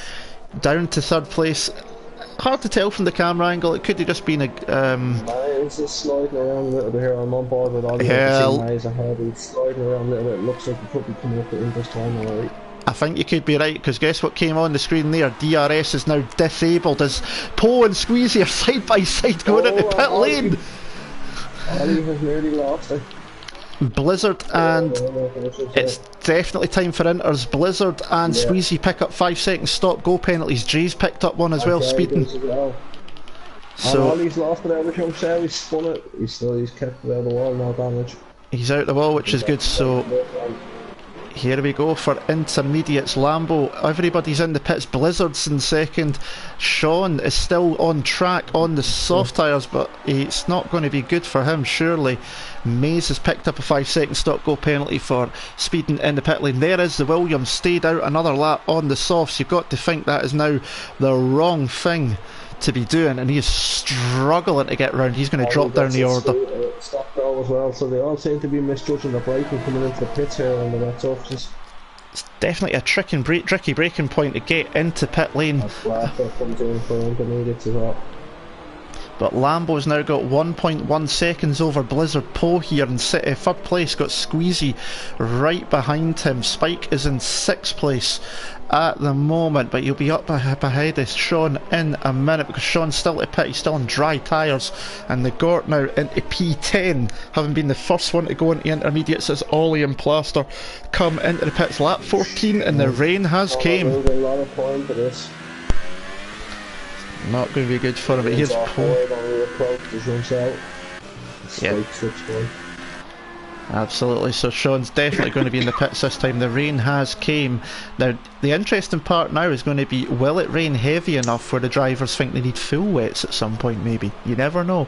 down to third place. Hard to tell from the camera angle, it could have just been a... He's just sliding around a little bit here. I'm on board with all the eyes ahead. He's sliding around a little bit. It looks like he could be coming up in this time, alright. I think you could be right, because guess what came on the screen there? DRS is now disabled as Poe and Squeezy are side by side going into pit lane. Ollie has nearly lost it. Blizzard and it's definitely time for inters. Blizzard and Squeezy pick up 5 seconds stop go penalties. Jay's picked up one as well, speeding. So Ollie's lost it out of himself. He's spun it. He's kept it out of the wall, no damage. He's out the wall, which is good. So here we go for intermediates. Lambo, everybody's in the pits. Blizzard's in second. Sean is still on track on the soft tyres, but it's not going to be good for him, surely. Mays has picked up a 5-second stop go penalty for speeding in the pit lane. There is the Williams, stayed out another lap on the softs. You've got to think that is now the wrong thing to be doing, and he is struggling to get round. He's going to drop down the order. Stop go as well, so they all seem to be misjudging the braking coming into the pits here on the wet surfaces. It's definitely a tricky braking point to get into pit lane. That comes in for intermediates as well. But Lambo's now got 1.1 seconds over Blizzard. Poe here in third place, got Squeezy right behind him. Spike is in 6th place at the moment, but he'll be up behind us Sean in a minute, because Sean's still at pit, he's still on dry tyres. And the Gort now into P10, having been the first one to go into intermediates as Ollie and Plaster come into the pits. Lap 14 and the rain has came. There's a lot of point for this. Not going to be good for him, but here's Poe. Yeah. Absolutely, so Sean's definitely going to be in the pits this time. The rain has came. Now, the interesting part now is going to be, will it rain heavy enough where the drivers think they need full wets at some point, maybe? You never know.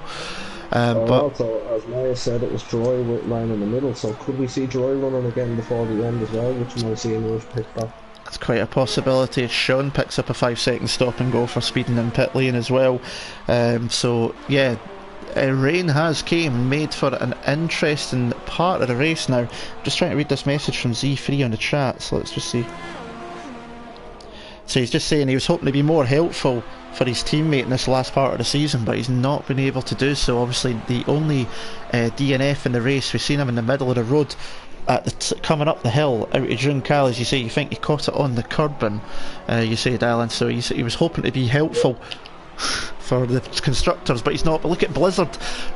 But also, as Maya said, it was dry with line in the middle, so could we see dry running again before the end as well, which you might see in those picked up? That's quite a possibility. Sean picks up a 5-second stop and go for speeding in pit lane as well. So yeah, rain has came, made for an interesting part of the race now. Just trying to read this message from Z3 on the chat, so let's just see. So he's just saying he was hoping to be more helpful for his teammate in this last part of the season, but he's not been able to do so. Obviously the only DNF in the race, we've seen him in the middle of the road at the coming up the hill out of Juncal, as you say. You think he caught it on the curbing, you say, Dylan. So he was hoping to be helpful for the constructors, but he's not. But look at Blizzard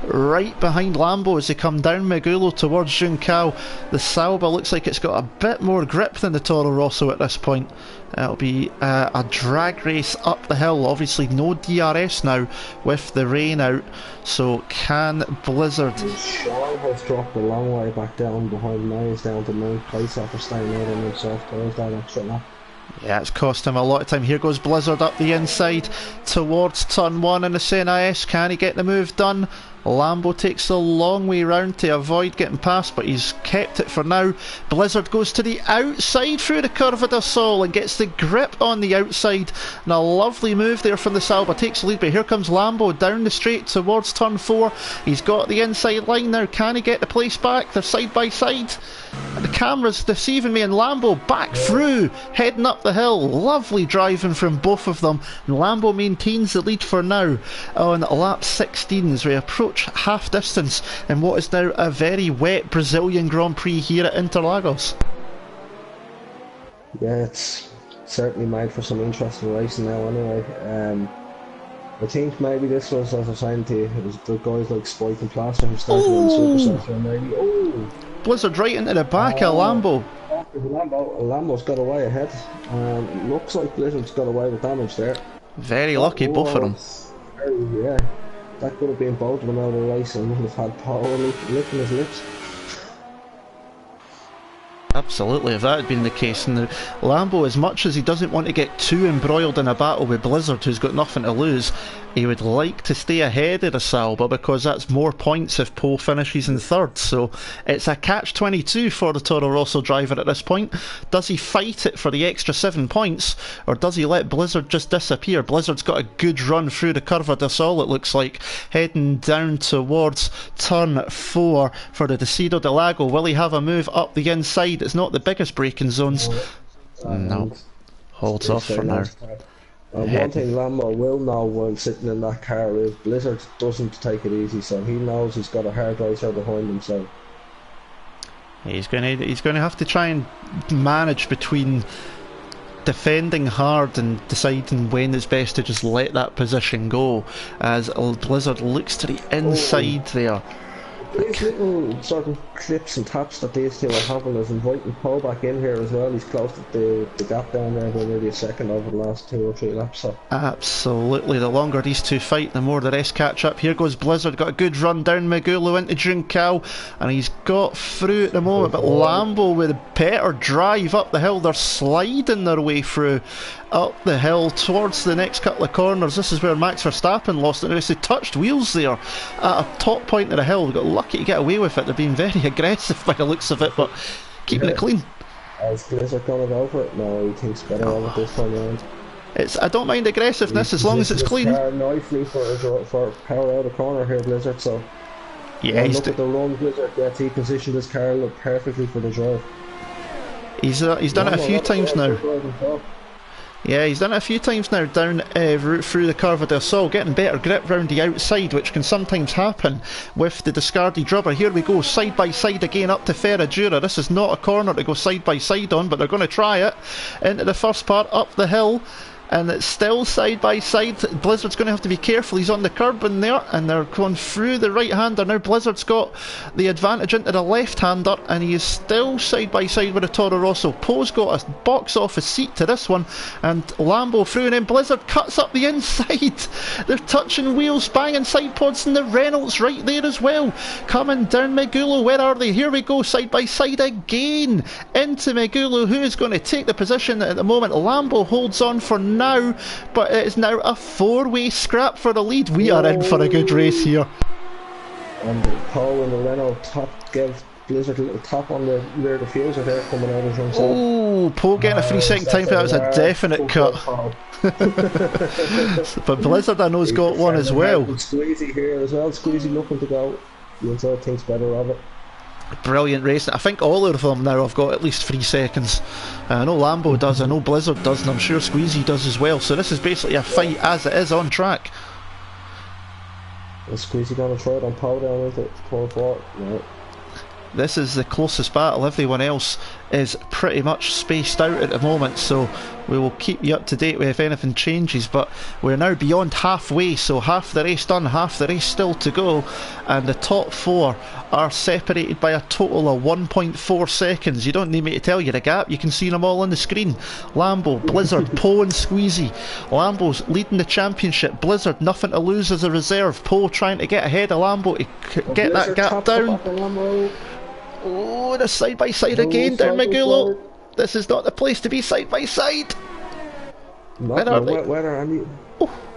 right behind Lambo as they come down Megulo towards Juncal. The Sauber looks like it's got a bit more grip than the Toro Rosso at this point. It'll be a drag race up the hill. Obviously no DRS now with the rain out, so can Blizzard... Sean has dropped a long way back down behind Myers, down to 9th place after staying out on himself. There's that extra lap. Yeah, it's cost him a lot of time. Here goes Blizzard up the inside towards turn 1 in the Senna S. Can he get the move done? Lambo takes the long way round to avoid getting past, but he's kept it for now. Blizzard goes to the outside through the Curva del Sol and gets the grip on the outside. And a lovely move there from the Sauber, takes the lead, but here comes Lambo down the straight towards turn 4. He's got the inside line now. Can he get the place back? They're side by side. And the camera's deceiving me, and Lambo back through, heading up the hill. Lovely driving from both of them, and Lambo maintains the lead for now on lap 16 as we approach half distance in what is now a very wet Brazilian Grand Prix here at Interlagos. Yeah, it's certainly made for some interesting racing now anyway. I think maybe this was, as I was saying to you, it was the guys like Spike and Plaster who started on the Super Center, maybe. Blizzard right into the back of Lambo. Lambo's got away ahead, and it looks like Blizzard's got away with damage there. Very lucky, both of them. Yeah, that could have been both of them out of the race and would have had Paul licking his lips. Absolutely, if that had been the case. And Lambo, as much as he doesn't want to get too embroiled in a battle with Blizzard, who's got nothing to lose, he would like to stay ahead of the Salba because that's more points if Poe finishes in third. So it's a catch-22 for the Toro Rosso driver at this point. Does he fight it for the extra 7 points, or does he let Blizzard just disappear? Blizzard's got a good run through the Curva del Sol, it looks like, heading down towards turn 4 for the Decido del Lago. Will he have a move up the inside? It's not the biggest braking zones. No. Holds off for now. One thing Lambo will know while sitting in that car is Blizzard doesn't take it easy, so he knows he's got a hard racer behind him. So he's going to have to try and manage between defending hard and deciding when it's best to just let that position go, as Blizzard looks to the inside there. These little sort of clips and taps that these two are having is inviting Paul back in here as well. He's closed the gap down there by nearly a second over the last 2 or 3 laps. So. Absolutely, the longer these two fight, the more the rest catch up. Here goes Blizzard, got a good run down Megulu into Juncal, and he's got through at the moment, but Lambo with a better drive up the hill. They're sliding their way through up the hill towards the next couple of corners. This is where Max Verstappen lost it. They touched wheels there at a top point of the hill. They got lucky to get away with it. They're being very aggressive by the looks of it, but keeping it clean. Is Blizzard going to go for it? No, he thinks better of it this time around. I don't mind aggressiveness as long as it's clean. Nicely for power out of corner here, Blizzard. So yeah, look at the run Blizzard gets. He positioned his car look perfectly for the drive. He's done it a few times now. Yeah, he's done it a few times now down through the Curva del Sol, getting better grip round the outside, which can sometimes happen with the discarded rubber. Here we go, side by side again up to Ferradura. This is not a corner to go side by side on, but they're going to try it. Into the first part, up the hill. And it's still side by side. Blizzard's going to have to be careful. He's on the curb in there, and they're going through the right hander. Now Blizzard's got the advantage into the left hander, and he is still side by side with the Toro Rosso. Poe's got a box office seat to this one, and Lambo through, and then Blizzard cuts up the inside. They're touching wheels, banging side pods, and the Reynolds right there as well. Coming down Megulu, where are they? Here we go, side by side again into Megulu, who is going to take the position at the moment. Lambo holds on for now, but it is now a 4-way scrap for the lead. We are in for a good race here. And Paul and the Renault top give Blizzard a little tap on the rear diffuser there coming out of himself. Oh, Paul getting a 3-second time for that was a definite cut. But Blizzard I know has got one as well. Squeezy here as well. Squeezy looking to go. The inside thinks better of it. Brilliant racing. I think all of them now have got at least 3 seconds. I know Lambo does, I know Blizzard does, and I'm sure Squeezy does as well. So this is basically a fight as it is on track. Is Squeezy going to try it on Paul down with it? 12-4? No. This is the closest battle. Everyone else is pretty much spaced out at the moment, so we will keep you up to date with if anything changes. But we're now beyond halfway, so half the race done, half the race still to go, and the top 4 are separated by a total of 1.4 seconds. You don't need me to tell you the gap, you can see them all on the screen. Lambo, Blizzard, Poe and Squeezy. Lambo's leading the championship, Blizzard nothing to lose as a reserve. Poe trying to get ahead of Lambo to get that gap down. Oh, the side by side again down Megulu. This is not the place to be side by side. Where are any?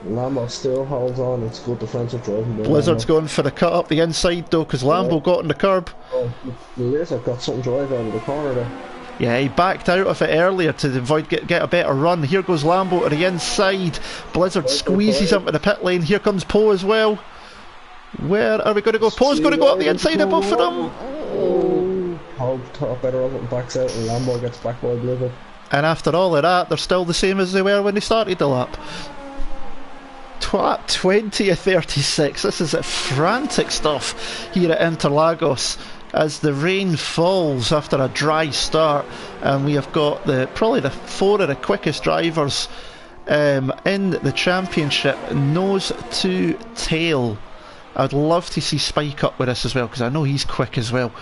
Lambo still holds on. It's good defensive driving. Blizzard's going for the cut up the inside though, because Lambo got on the curb. Oh, Blizzard got something drive out of the corner there. Yeah, he backed out of it earlier to avoid get a better run. Here goes Lambo to the inside. Blizzard squeezes into the pit lane. Here comes Poe as well. Where are we going to go? Poe's going to go up the inside of both of them. Paul top better of it and backs out, and Lambo gets back by Blizzard. And after all of that, they're still the same as they were when they started the lap. 20-36. This is frantic stuff here at Interlagos as the rain falls after a dry start, and we have got probably the 4 of the quickest drivers in the championship nose to tail I'd love to see Spike up with us as well, because I know he's quick as well.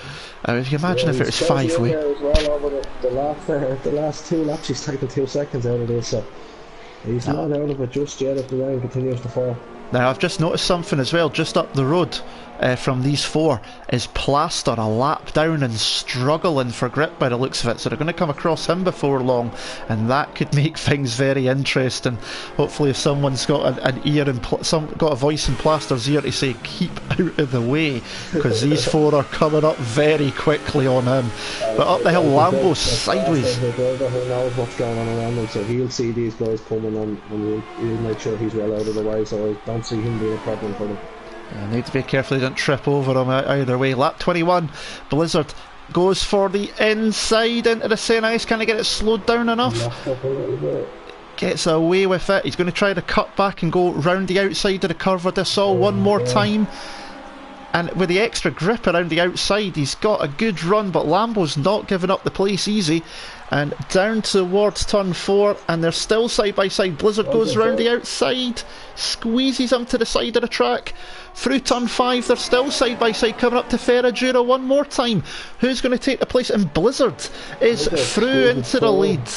If you imagine if it was five-way. As well over the last 2 laps, he's taken 2 seconds out of this, so he's not out of it just yet if the rain continues to fall. Now I've just noticed something as well, just up the road from these 4 is Plaster a lap down and struggling for grip by the looks of it, so they're going to come across him before long, and that could make things very interesting. Hopefully if someone's got an ear and got a voice in Plaster's ear to say keep out of the way, because these 4 are coming up very quickly on him. But up the hill, Lambo sideways. The driver who knows what's going on around him, so he'll see these guys coming and he'll make sure he's well out of the way, so I don't see him being a problem for them. I need to be careful he don't trip over him either way. Lap 21, Blizzard goes for the inside into the St. Ice. Can he get it slowed down enough? Gets away with it. He's going to try to cut back and go round the outside of the curve of this all one more time. And with the extra grip around the outside, he's got a good run, but Lambo's not giving up the place easy. And down towards turn 4, and they're still side by side. Blizzard goes round the outside, squeezes him to the side of the track. Through turn 5, they're still side by side, coming up to Ferradura one more time. Who's going to take the place? And Blizzard is through into the lead.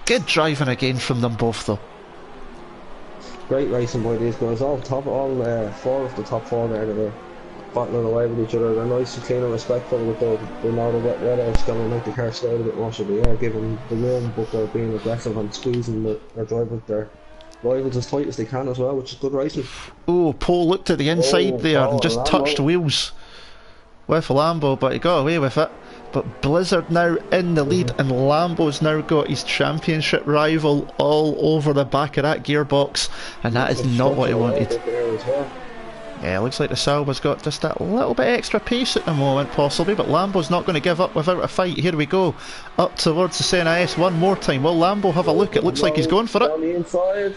Good driving again from them both, though. Great racing by these guys. All 4 of the top 4 there that are battling away with each other. They're nice and clean and respectful with the know the wet weather. It's going to make the car slide a bit more, so they are giving the room, but they're being aggressive and squeezing their drivers, their rivals as tight as they can as well, which is good racing. Oh, Paul looked at the inside there and just touched wheels with Lambo, but he got away with it. But Blizzard now in the lead, and Lambo's now got his championship rival all over the back of that gearbox, and that is not what he wanted. Yeah, looks like the Sauber's got just that little bit extra pace at the moment, possibly, but Lambo's not going to give up without a fight. Here we go, up towards the St. Ice one more time. Will Lambo have a look? It looks like he's going for it. On the inside.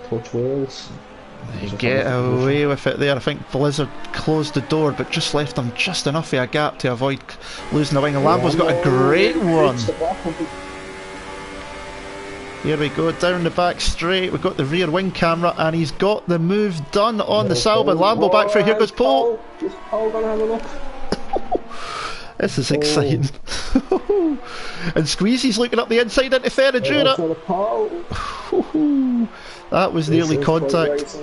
Touch wheels. They get away with it there. I think Blizzard closed the door, but just left them just enough of a gap to avoid losing the wing. And Lambo's got a great run. Here we go, down the back straight. We've got the rear wing camera, and he's got the move done on the Sauber. Lambo back through. Here goes Paul. Is Paul going to have a look? This is exciting. And Squeezy's looking up the inside into Ferradura. That was nearly contact.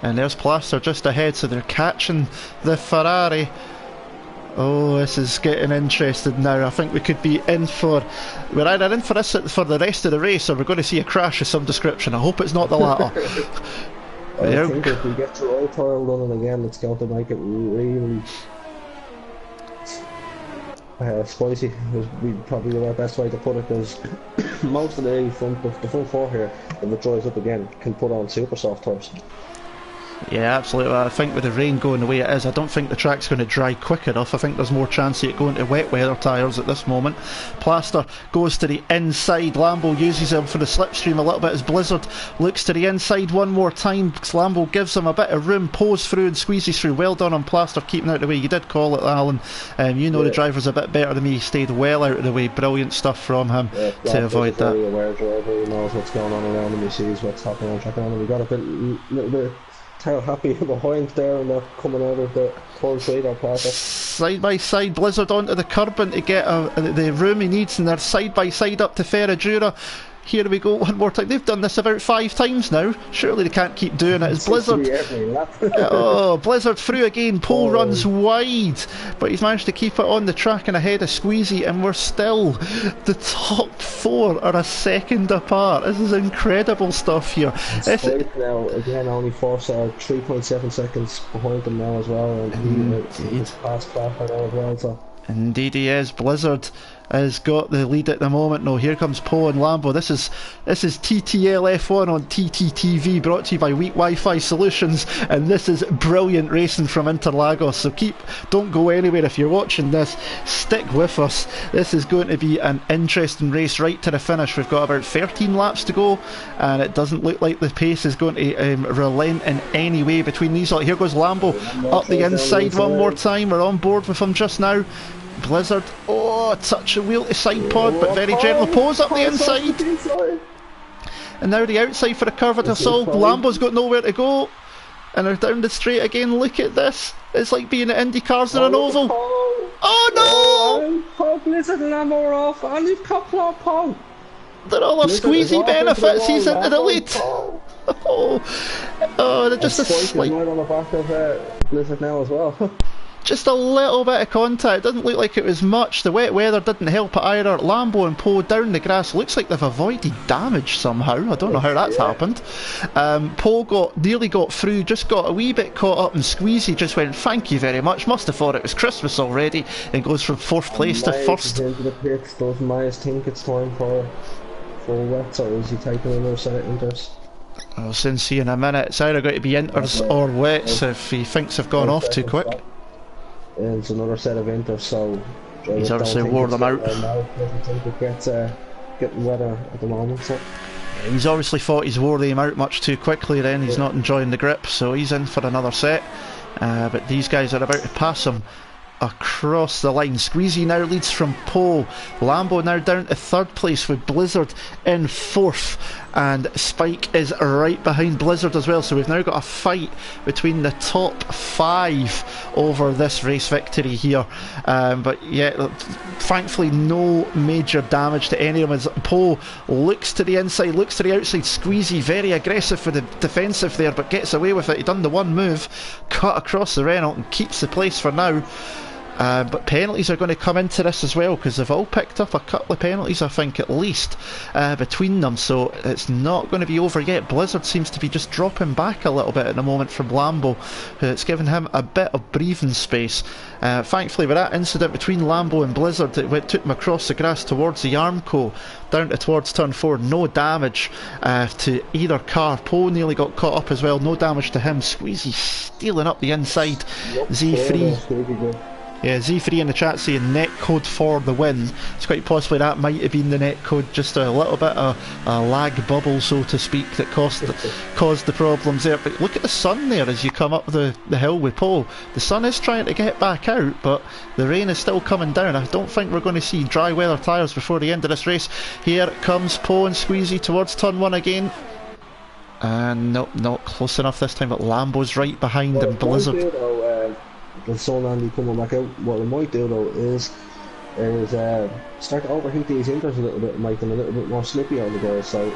And there's Plaster just ahead, so they're catching the Ferrari. Oh, this is getting interesting now. I think we could be in for... We're either in for this for the rest of the race, or we're going to see a crash of some description. I hope it's not the latter. I think if we get to all toil running again, it's going to make it really spicy. Would probably the best way to put it, because most of the front 4 here, if it dries up again, can put on super soft tyres. Yeah, absolutely. I think with the rain going the way it is, I don't think the track's going to dry quick enough. I think there's more chance of it going to wet weather tyres at this moment. Plaster goes to the inside. Lambo uses him for the slipstream a little bit as Blizzard looks to the inside one more time. Lambo gives him a bit of room, pulls through and squeezes through. Well done on Plaster keeping out of the way. You did call it, Alan. You know the driver's a bit better than me. He stayed well out of the way. Brilliant stuff from him to avoid that. Aware driver, he knows what's going on around him. He sees what's happening on track around him. We got a little bit tail happy behind there, and they're coming out of the turn 3 or Plaster. Side by side, Blizzard onto the curb and to get the room he needs, and they're side by side up to Ferradura. Here we go, one more time. They've done this about 5 times now. Surely they can't keep doing it. It's Blizzard. Oh, Blizzard through again. Pole runs wide, but he's managed to keep it on the track and ahead of Squeezy, and we're still... The top 4 are a second apart. This is incredible stuff here. Spike now, again, only 3.7 seconds behind them now as well. And he's past Plaster now as well, so... Indeed he is. Blizzard has got the lead at the moment. No, here comes Poe and Lambo. This is TTL F1 on TTTV, brought to you by Weak Wi-Fi Solutions, and this is brilliant racing from Interlagos. So don't go anywhere if you're watching this. Stick with us. This is going to be an interesting race right to the finish. We've got about 13 laps to go, and it doesn't look like the pace is going to relent in any way between these. Here goes Lambo up the inside one more time. We're on board with him just now. Blizzard, oh, touch a wheel to side pod, but very gentle. Pose up the inside. and now the outside for a curve at assault. Lambo's got nowhere to go, and they're down the straight again. Look at this. It's like being at Indy cars in an oval. Oh no! Oh, Blizzard and Lambo are off, and you've cut Paul. They're all have squeezy benefits. He's into the lead. Oh, they're just a slight. Right on the back of Blizzard now as well. Just a little bit of contact. Doesn't look like it was much. The wet weather didn't help it either. Lambo and Poe down the grass. Looks like they've avoided damage somehow. I don't know how that's happened. Poe nearly got through, just got a wee bit caught up, and Squeezy just went, thank you very much. Must have thought it was Christmas already, and goes from 4th place to 1st. Into the pits. Does Myers think it's time for wets, or is he taking another set of inters? I'll soon see in a minute. It's either going to be inters or wets if he thinks they've gone off too quick. And it's another set of inters, so he's obviously wore them out. I think it gets getting wetter at the moment. So. He's obviously thought he's wore them out much too quickly. Then he's not enjoying the grip, so he's in for another set. But these guys are about to pass him across the line. Squeezy now leads from Poe. Lambo now down to 3rd place with Blizzard in 4th, and Spike is right behind Blizzard as well. So we've now got a fight between the top 5 over this race victory here. But yeah, thankfully no major damage to any of them as Poe looks to the inside, looks to the outside. Squeezy very aggressive for the defensive there, but gets away with it. He done the one move, cut across the Renault and keeps the place for now. But penalties are going to come into this as well, because they've all picked up a couple of penalties, I think, at least, between them, so it's not going to be over yet. Blizzard seems to be just dropping back a little bit at the moment from Lambo. It's given him a bit of breathing space. Thankfully, with that incident between Lambo and Blizzard, it took him across the grass towards the Armco, down towards turn 4. No damage to either car. Poe nearly got caught up as well. No damage to him. Squeezy stealing up the inside. Z3. Yeah, Z3 in the chat saying net code for the win. It's quite possibly that might have been the net code, just a little bit of a lag bubble, so to speak, that caused the problems there. But look at the sun there as you come up the hill with Poe. The sun is trying to get back out, but the rain is still coming down. I don't think we're going to see dry weather tyres before the end of this race. Here comes Poe and Squeezy towards turn 1 again. And nope, not close enough this time, but Lambo's right behind and Blizzard. The sun only coming back out. What it might do though is start to overheat these inters a little bit and make them a little bit more slippy on the go. So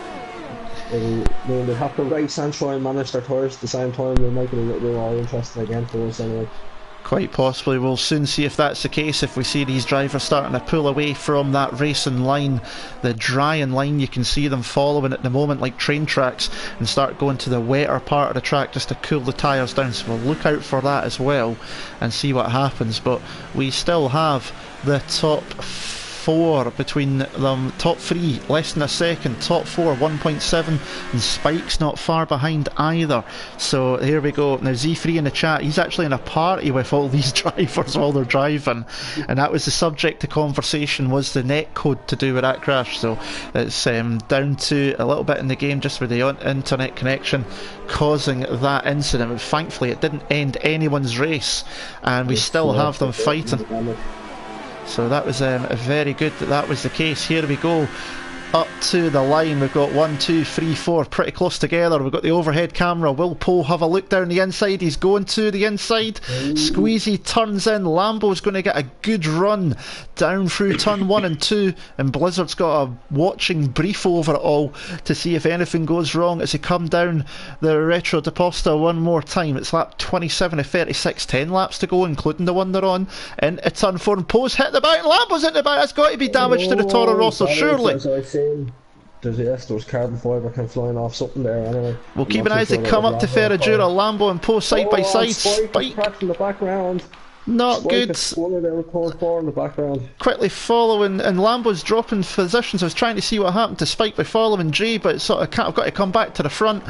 they'll have to race and try and manage their tyres at the same time. They'll make it a little bit more interesting again for us anyway. Quite possibly. We'll soon see if that's the case, if we see these drivers starting to pull away from that racing line, the drying line. You can see them following at the moment like train tracks, and start going to the wetter part of the track just to cool the tyres down. So we'll look out for that as well and see what happens. But we still have the top 4 between them, top 3 less than a second, top 4 1.7, and Spike's not far behind either. So here we go. Now Z3 in the chat, he's actually in a party with all these drivers while they're driving, and that was the subject of conversation, was the net code to do with that crash. So it's down to a little bit in the game just with the internet connection causing that incident, but thankfully it didn't end anyone's race, and we still have them fighting. So that was very good that was the case. Here we go, up to the line. We've got 1, 2, 3, 4 pretty close together. We've got the overhead camera. Will Poe have a look down the inside? He's going to the inside. Squeezy turns in. Lambo's going to get a good run down through turn 1 and 2, and Blizzard's got a watching brief over it all to see if anything goes wrong as they come down the Retro de Posta one more time. It's lap 27 of 36, 10 laps to go, including the one they're on, into turn 4, and Poe's hit the back, and Lambo's hit the back. That's got to be damage to the Toro Rosso, surely. There's carbon fibre came flying off something there anyway. We'll keep an eye as they come up to Ferradura. Lambo and Poe side by side. Spike in the background. Not good. In the background. Quickly following, and Lambo's dropping positions. I was trying to see what happened to Spike by following Jay, but it's sort of I've got to come back to the front.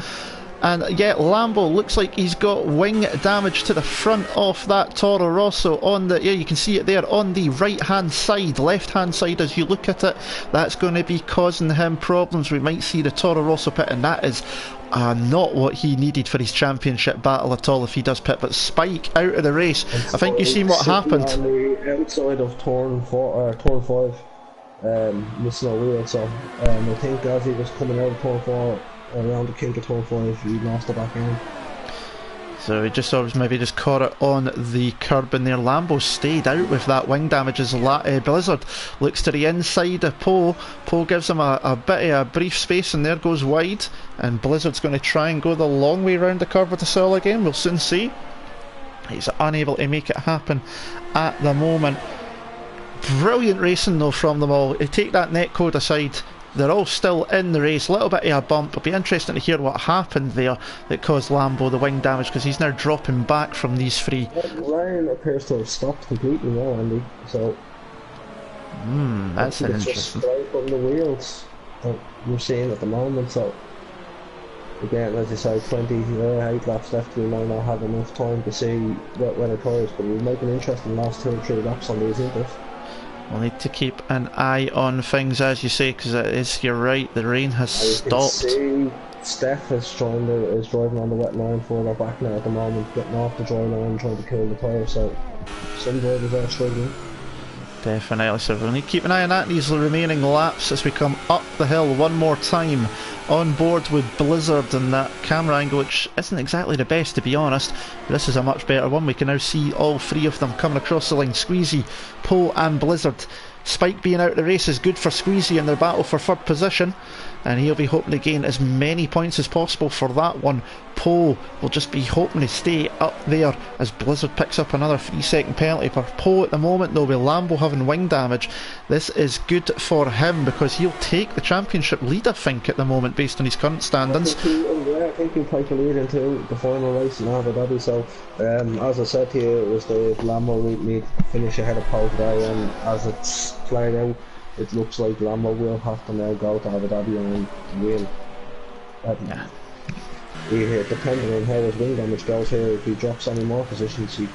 And yeah, Lambo looks like he's got wing damage to the front of that Toro Rosso on the, yeah, you can see it there on the right hand side, left hand side as you look at it. That's going to be causing him problems. We might see the Toro Rosso pit, and that is not what he needed for his championship battle at all if he does pit. But Spike out of the race. I think you've seen what happened. On the outside of turn 5. missing a wheel. So I think as he was coming out of turn 4, around the kink of turn 5, he lost the back end. So he just always maybe just caught it on the curb in there. Lambo stayed out with that wing damage as Blizzard looks to the inside of Poe. Poe gives him a bit of a brief space and there goes wide. And Blizzard's going to try and go the long way round the curve with the soil again. We'll soon see. He's unable to make it happen at the moment. Brilliant racing though from them all. You take that netcode aside, they're all still in the race. A little bit of a bump. It'll be interesting to hear what happened there that caused Lambo the wing damage, because he's now dropping back from these three. Ryan appears to have stopped completely now, Andy. So that's an interesting. Just straight from the wheels that we're seeing at the moment. So again, as you say, 28 laps left. We might not have enough time to see when it occurs, but we'll make an interesting last 2 or 3 laps on these, isn't it? We'll need to keep an eye on things, as you say, because it is, you're right, the rain has stopped. You can see Steph is driving on the wet line further back now at the moment, getting off the dry line, trying to kill the tyre, so some drivers are struggling. Definitely, so we'll need to keep an eye on that these remaining laps as we come up the hill one more time. On board with Blizzard and that camera angle, which isn't exactly the best to be honest. This is a much better one. We can now see all 3 of them coming across the line. Squeezy, Poe and Blizzard. Spike being out of the race is good for Squeezy in their battle for 3rd position, and he'll be hoping to gain as many points as possible for that one. Poe will just be hoping to stay up there as Blizzard picks up another 3-second penalty for Poe at the moment, though, with Lambo having wing damage. This is good for him because he'll take the championship lead, I think, at the moment based on his current standings. I think he'll take the lead into the final race in Abu Dhabi. So as I said to you, it was the Lambo lead finish ahead of Poe today, and as it's played out, it looks like Lambo will have to now go to Abu Dhabi and win. Depending on how his wing damage goes here, if he drops any more positions, he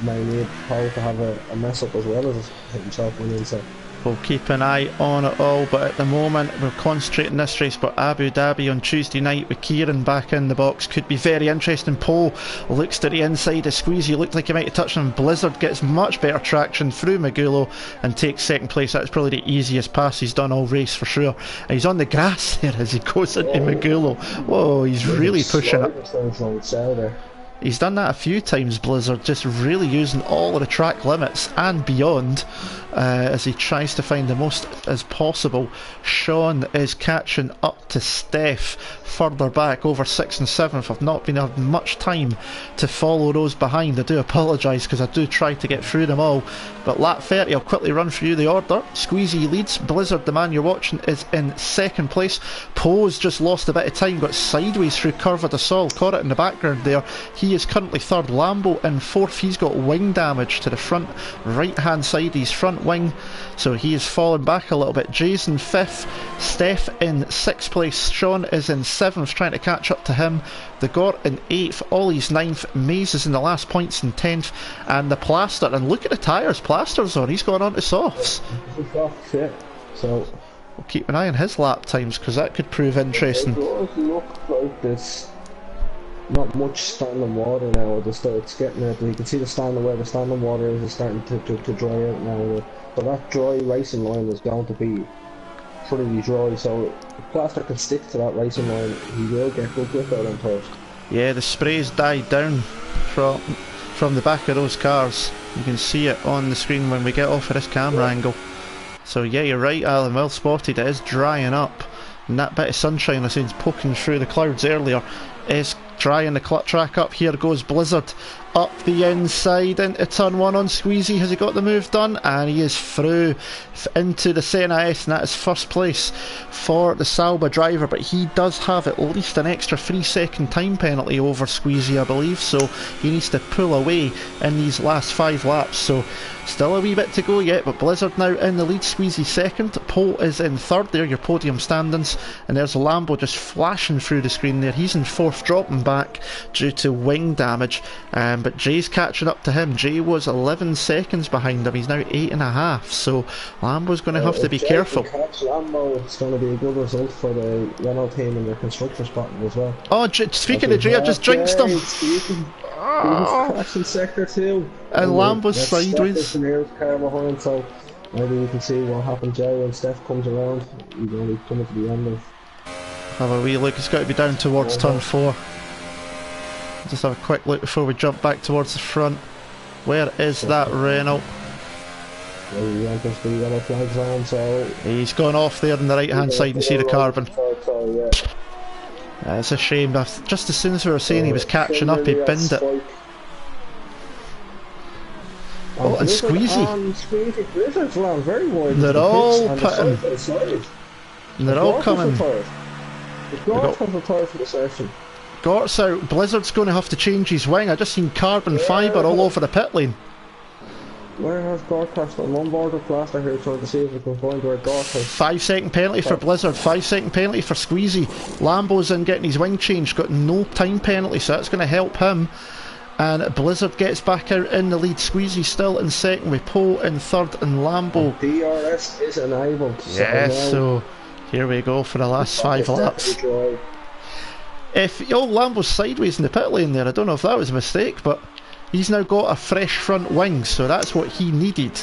may need Poe to have a mess up as well as himself winning. So we'll keep an eye on it all, but at the moment we're concentrating this race. But Abu Dhabi on Tuesday night with Kieran back in the box could be very interesting. Poe looks to the inside of Squeezy, looked like he might have touched him. Blizzard gets much better traction through Magulo and takes 2nd place. That's probably the easiest pass he's done all race for sure. And he's on the grass there as he goes into Magulo. Whoa, he's really pushing it. He's done that a few times, Blizzard, just really using all of the track limits and beyond as he tries to find the most as possible. Sean is catching up to Steph further back over 6th and 7th. I've not been having much time to follow those behind. I do apologise because I do try to get through them all. But lap 30, I'll quickly run through the order. Squeezy leads. Blizzard, the man you're watching, is in 2nd place. Poe's just lost a bit of time, got sideways through Curva de Sol, caught it in the background there. He is currently 3rd. Lambo in 4th. He's got wing damage to the front right hand side, his front wing, so he is falling back a little bit. Jay's in 5th. Steph in 6th place. Sean is in 7th, trying to catch up to him. The Gort in 8th. Ollie's 9th. Maze is in the last points in 10th. And the Plaster, and look at the tyres Plaster's on, he's gone on to softs. So we'll keep an eye on his lap times because that could prove interesting. It does look like there's not much standing water now. It's getting it. You can see the standing water is starting to dry out now. But that dry racing line is going to be pretty dry. So if Plaster can stick to that racing line, he will get good grip out on toast. Yeah, the spray's died down from the back of those cars. You can see it on the screen when we get off of this camera angle. So yeah, you're right, Alan, well spotted. It is drying up, and that bit of sunshine I seen poking through the clouds earlier is drying the track up. Here goes Blizzard up the inside into turn 1 on Squeezy. Has he got the move done? And he is through into the Senna S, and that is 1st place for the Sauber driver, but he does have at least an extra 3-second time penalty over Squeezy, I believe, so he needs to pull away in these last 5 laps. So still a wee bit to go yet, but Blizzard now in the lead. Squeezy 2nd. Poe is in 3rd. There your podium standings, and there's Lambo just flashing through the screen there. He's in 4th, dropping back due to wing damage, but Jay's catching up to him. Jay was 11 seconds behind him. He's now 8.5, so Lambo's going to have to be careful. Catch Lambo, it's going to be a good result for the Renault team and their constructor spotting as well. Oh, speaking of Jay, I just jinxed him. He's catching sector 2, and Lambo's sideways. Car behind, so Maybe we can see what happens there when Steph comes around. He's only coming to the end of... Have a wee look, he's got to be down towards turn 4. Just have a quick look before we jump back towards the front. Where is that Renault? The yellow flags on, so... He's gone off there on the right hand side and see the carbon. It's a shame, just as soon as we were saying he was catching up, he binned it. Oh, and Squeezy. Blizzard's land very wide. They're all putting. They're all coming. Gort has retired for the session. Gort's out. Blizzard's going to have to change his wing. I just seen carbon fibre all over the pit lane. Where has Gort crashed? I'm on board with Plaster here trying to see if we can find where Gort has. 5-second penalty for Blizzard, 5-second penalty for Squeezy. Lambo's in getting his wing changed, got no time penalty, so that's going to help him. And Blizzard gets back out in the lead. Squeezy still in second with Poe in third and Lambo. DRS is enabled. Yes, so here we go for the last 5 laps. If Lambo's sideways in the pit lane there, I don't know if that was a mistake, but he's now got a fresh front wing, so that's what he needed.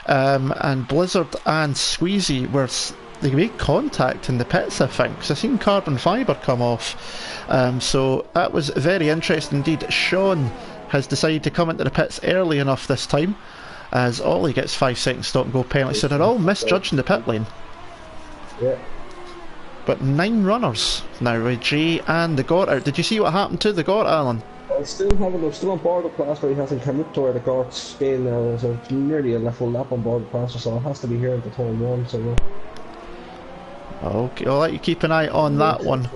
And Blizzard and Squeezy they made contact in the pits, I think, because I seen carbon fibre come off. So that was very interesting indeed. Sean has decided to come into the pits early enough this time, as Ollie gets 5-second stop and go penalty, so they're all misjudging the pit lane. Yeah. But 9 runners now with Jay and the Gort out. Did you see what happened to the Gort, Alan? I'm still on board with Plaster. He hasn't come up to where the Gort's been now, so it's nearly a full lap on board with Plaster, so it has to be here at the turn 1. So okay, I'll let you keep an eye on that one.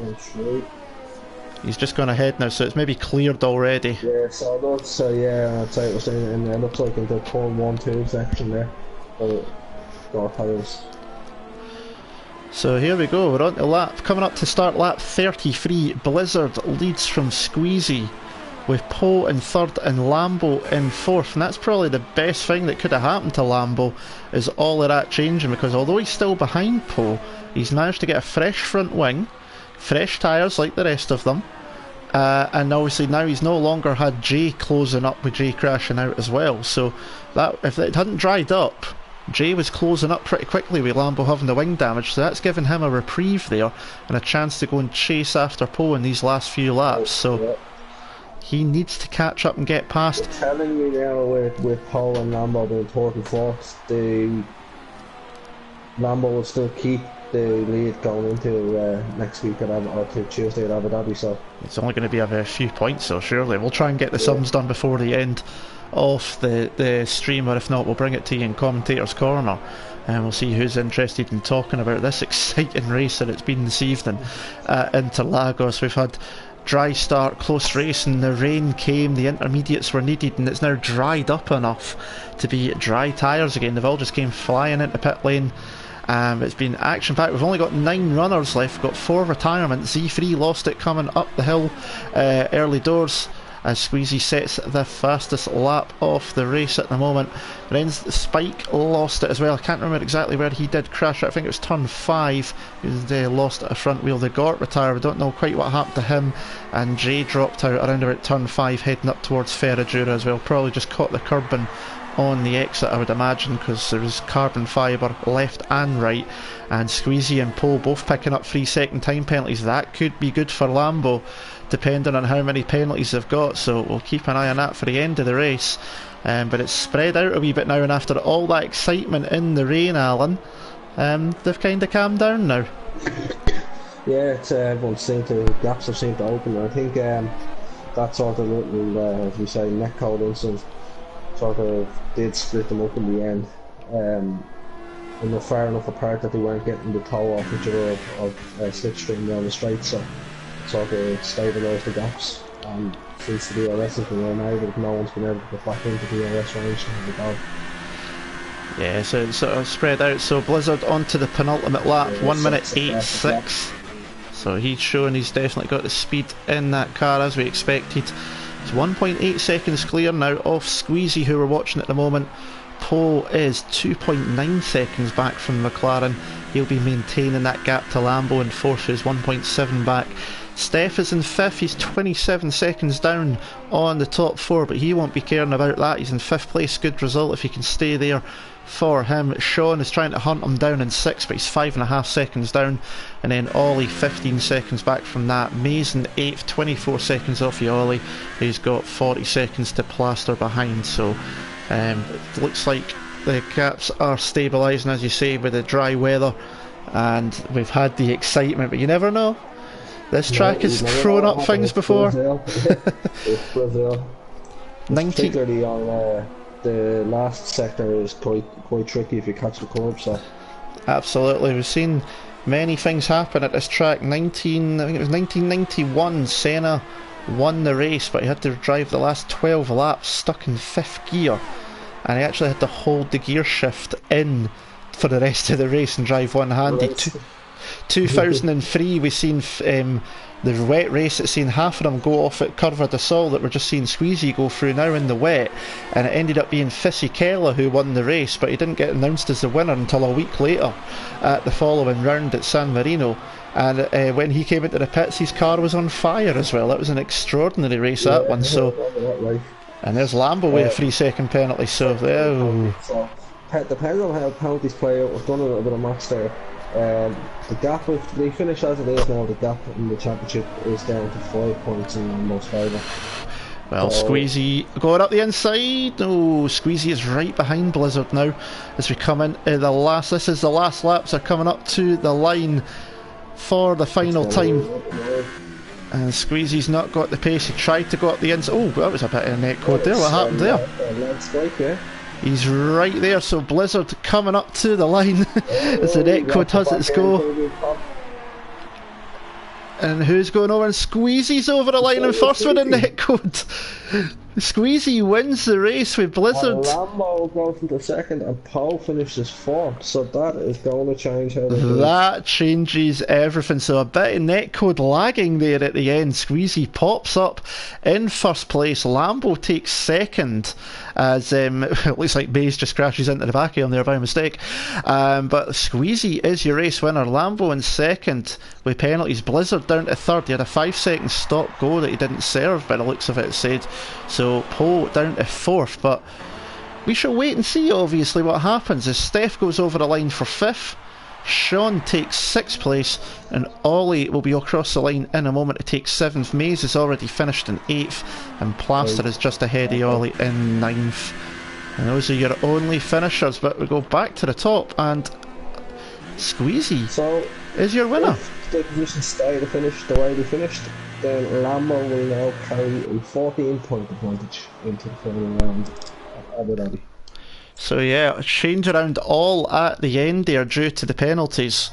He's just gone ahead now, so it's maybe cleared already. Yeah, so that's yeah, that's what I was saying, and it looks like in the turn 1-2 section there. Gort has. So here we go, we're on to coming up to start lap 33. Blizzard leads from Squeezy with Poe in third and Lambo in fourth, and that's probably the best thing that could have happened to Lambo, is all of that changing, because although he's still behind Poe, he's managed to get a fresh front wing, fresh tyres like the rest of them, and obviously now he's no longer had Jay closing up with Jay crashing out as well, so that if it hadn't dried up, Jay was closing up pretty quickly with Lambo having the wing damage, so that's given him a reprieve there and a chance to go and chase after Poe in these last few laps. So he needs to catch up and get past. I'm telling you now, with Poe and Lambo being third and fourth, the Lambo will still keep the lead going into next week or to Tuesday at Abu Dhabi. So it's only going to be a few points, so surely we'll try and get the sums done before the end of the stream, or if not, we'll bring it to you in Commentator's Corner, and we'll see who's interested in talking about this exciting race that it's been this evening at Interlagos. We've had dry start, close race, and the rain came, the intermediates were needed, and it's now dried up enough to be dry tyres again. They've all just came flying into pit lane. It's been action packed. We've only got 9 runners left, we've got 4 retirements. Z3 lost it coming up the hill early doors, as Squeezy sets the fastest lap of the race at the moment. Then Spike lost it as well. I can't remember exactly where he did crash. I think it was turn 5. He lost a front wheel. The Gort retired. We don't know quite what happened to him. And Jay dropped out around about turn 5, heading up towards Ferradura as well. Probably just caught the curbing on the exit, I would imagine, because there was carbon fibre left and right. And Squeezy and Poe both picking up 3-second time penalties. That could be good for Lambo, depending on how many penalties they've got, so we'll keep an eye on that for the end of the race. But it's spread out a wee bit now, and after all that excitement in the rain, Alan, they've kind of calmed down now. Yeah, it's gaps have seemed to open. I think that sort of little, as we say, neck code incident sort of did split them up in the end. And they're far enough apart that they weren't getting the toe off each other of slipstream down the straight, so sort of stabilised the gaps. And since the DRS has been enabled, no one's been able to get back into DRS range to go. Yeah, so it's sort of spread out. So Blizzard onto the penultimate lap, 1 minute 8.6. So he's showing he's definitely got the speed in that car as we expected. It's 1.8 seconds clear now off Squeezy, who we're watching at the moment. Poe is 2.9 seconds back from McLaren. He'll be maintaining that gap to Lambo and Force, who's 1.7 back. Steph is in 5th, he's 27 seconds down on the top 4, but he won't be caring about that. He's in 5th place, good result if he can stay there for him. Sean is trying to hunt him down in 6th, but he's 5.5 seconds down. And then Ollie 15 seconds back from that. Mason 8th, 24 seconds off of Ollie, who's got 40 seconds to plaster behind. So it looks like the gaps are stabilising, as you say, with the dry weather, and we've had the excitement, but you never know. This track has thrown up things before. It's Brazil. 19... Particularly on the last sector is quite tricky if you catch the curb. So absolutely, we've seen many things happen at this track. I think it was 1991, Senna won the race, but he had to drive the last 12 laps stuck in 5th gear, and he actually had to hold the gear shift in for the rest of the race and drive one-handed. 2003 we've seen the wet race, it's seen half of them go off at Curva de Sol that we're just seeing Squeezy go through now in the wet, and it ended up being Fisichella who won the race, but he didn't get announced as the winner until a week later at the following round at San Marino. And when he came into the pits, his car was on fire as well. That was an extraordinary race, that one. So, and there's Lambo with a 3-second penalty. So there. So depends on how penalties play out. We've done a little bit of match there. The gap, if they finish as it is now, the gap in the championship is down to 5 points in Lambo's favour. Well, Squeezy going up the inside. Oh, Squeezy is right behind Blizzard now as we come in the last. This is the last laps are coming up to the line for the final time. And Squeezy's not got the pace. He tried to go up the inside. Oh, that was a bit of a net code there. What happened there? He's right there, so Blizzard coming up to the line as the net code has its go. And who's going over? And Squeezy's over the line in first one in net code. Squeezy wins the race with Blizzard. Lambo goes into second and Paul finishes fourth, so that is going to change how they do. That changes everything. So a bit of netcode lagging there at the end. Squeezy pops up in first place. Lambo takes second as it looks like Maze just crashes into the back of him there by mistake. But Squeezy is your race winner. Lambo in second with penalties. Blizzard down to third. He had a 5-second stop go that he didn't serve by the looks of it said. So Poe down to fourth, but we shall wait and see obviously what happens as Steph goes over the line for 5th, Sean takes 6th place, and Ollie will be across the line in a moment to take 7th. Maze is already finished in 8th, and Plaster is just ahead of Ollie in 9th. And those are your only finishers, but we go back to the top, and Squeezy is your winner. If the position stay to finish the way they finished, then Lambo will now carry a 14-point advantage into the final round of Abu Dhabi. So yeah, change around all at the end there due to the penalties,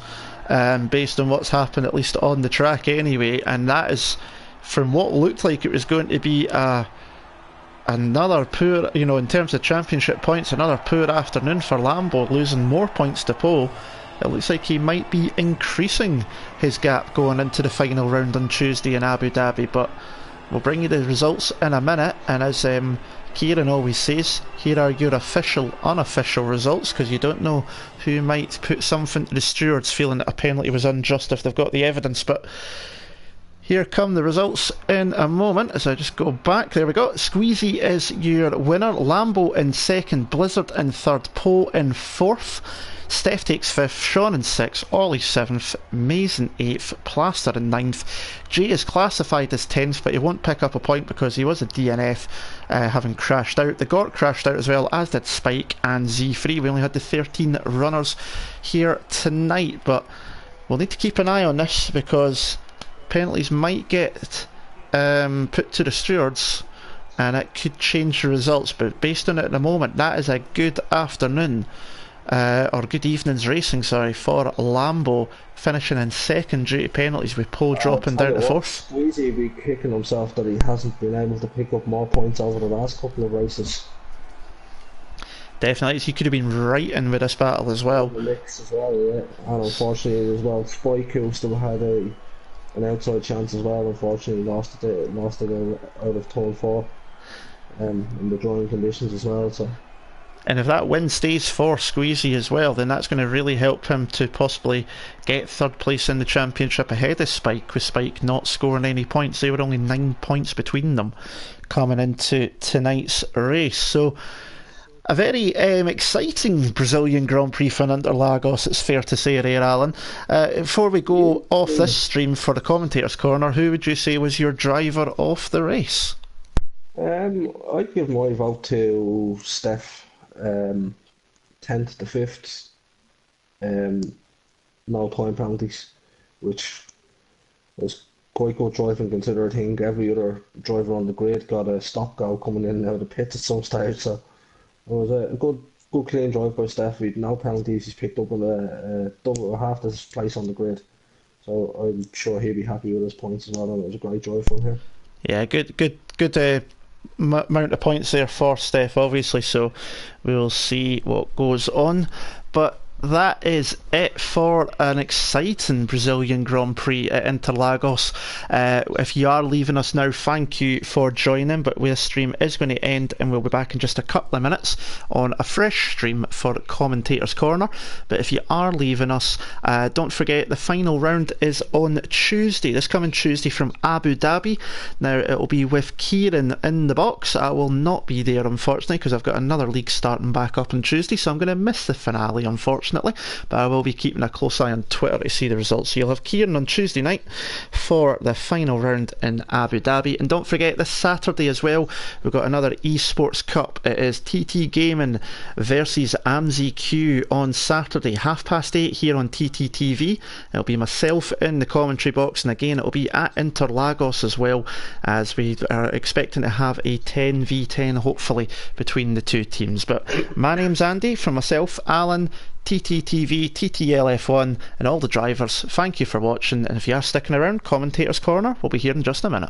based on what's happened at least on the track anyway, and that is from what looked like it was going to be another poor, in terms of championship points, another poor afternoon for Lambo, losing more points to Poe. It looks like he might be increasing his gap going into the final round on Tuesday in Abu Dhabi, but we'll bring you the results in a minute. And as Kieran always says, here are your official, unofficial results, because you don't know who might put something to the stewards feeling that a penalty was unjust if they've got the evidence. But here come the results in a moment as I just go back. There we go. Squeezy is your winner. Lambo in second, Blizzard in third, Poe in fourth. Steph takes 5th, Sean in 6th, Ollie 7th, Maze in 8th, Plaster in 9th. Jay is classified as 10th, but he won't pick up a point because he was a DNF, having crashed out. The Gort crashed out as well, as did Spike and Z3. We only had the 13 runners here tonight, but we'll need to keep an eye on this because penalties might get put to the stewards and it could change the results. But based on it at the moment, that is a good afternoon. Or good evening's racing, sorry, for Lambo, finishing in second due to penalties with Poe dropping down to fourth. Squeezy be kicking himself that he hasn't been able to pick up more points over the last couple of races. Definitely, he could have been right in with this battle as well. The mix as well, yeah. And unfortunately as well, Spike, who still had an outside chance as well, unfortunately lost it out of turn 4 in the drawing conditions as well. So And if that win stays for Squeezy as well, then that's going to really help him to possibly get third place in the championship ahead of Spike, with Spike not scoring any points. They were only 9 points between them coming into tonight's race. So a very exciting Brazilian Grand Prix for Interlagos, it's fair to say there, Alan. Before we go off this stream for the commentators' corner, who would you say was your driver of the race? I'd give my vote to Steph. 10th to 5th, no time penalties, which was quite good driving considering I think every other driver on the grid got a stop go coming in and out of the pits at some stage. So it was a good clean drive by Steph. With no penalties, he's picked up on a double half his place on the grid. So I'm sure he'll be happy with his points as well, and it was a great drive from him. Yeah, good amount of points there for Steph, obviously, so we'll see what goes on. But that is it for an exciting Brazilian Grand Prix at Interlagos. If you are leaving us now, thank you for joining, but this stream is going to end and we'll be back in just a couple of minutes on a fresh stream for Commentators Corner. But if you are leaving us, don't forget the final round is on Tuesday, this coming Tuesday from Abu Dhabi. Now it will be with Kieran in the box. I will not be there unfortunately because I've got another league starting back up on Tuesday, so I'm going to miss the finale unfortunately. But I will be keeping a close eye on Twitter to see the results. So you'll have Kieran on Tuesday night for the final round in Abu Dhabi. And don't forget this Saturday as well, we've got another Esports Cup. It is TTGaming versus AMZQ on Saturday, 8:30 here on TTTV. It'll be myself in the commentary box, and again it'll be at Interlagos as well, as we are expecting to have a 10v10 hopefully between the two teams. But my name's Andy, from myself, Alan, TTTV, TTL F1 and all the drivers, thank you for watching, and if you are sticking around, Commentators Corner will be here in just a minute.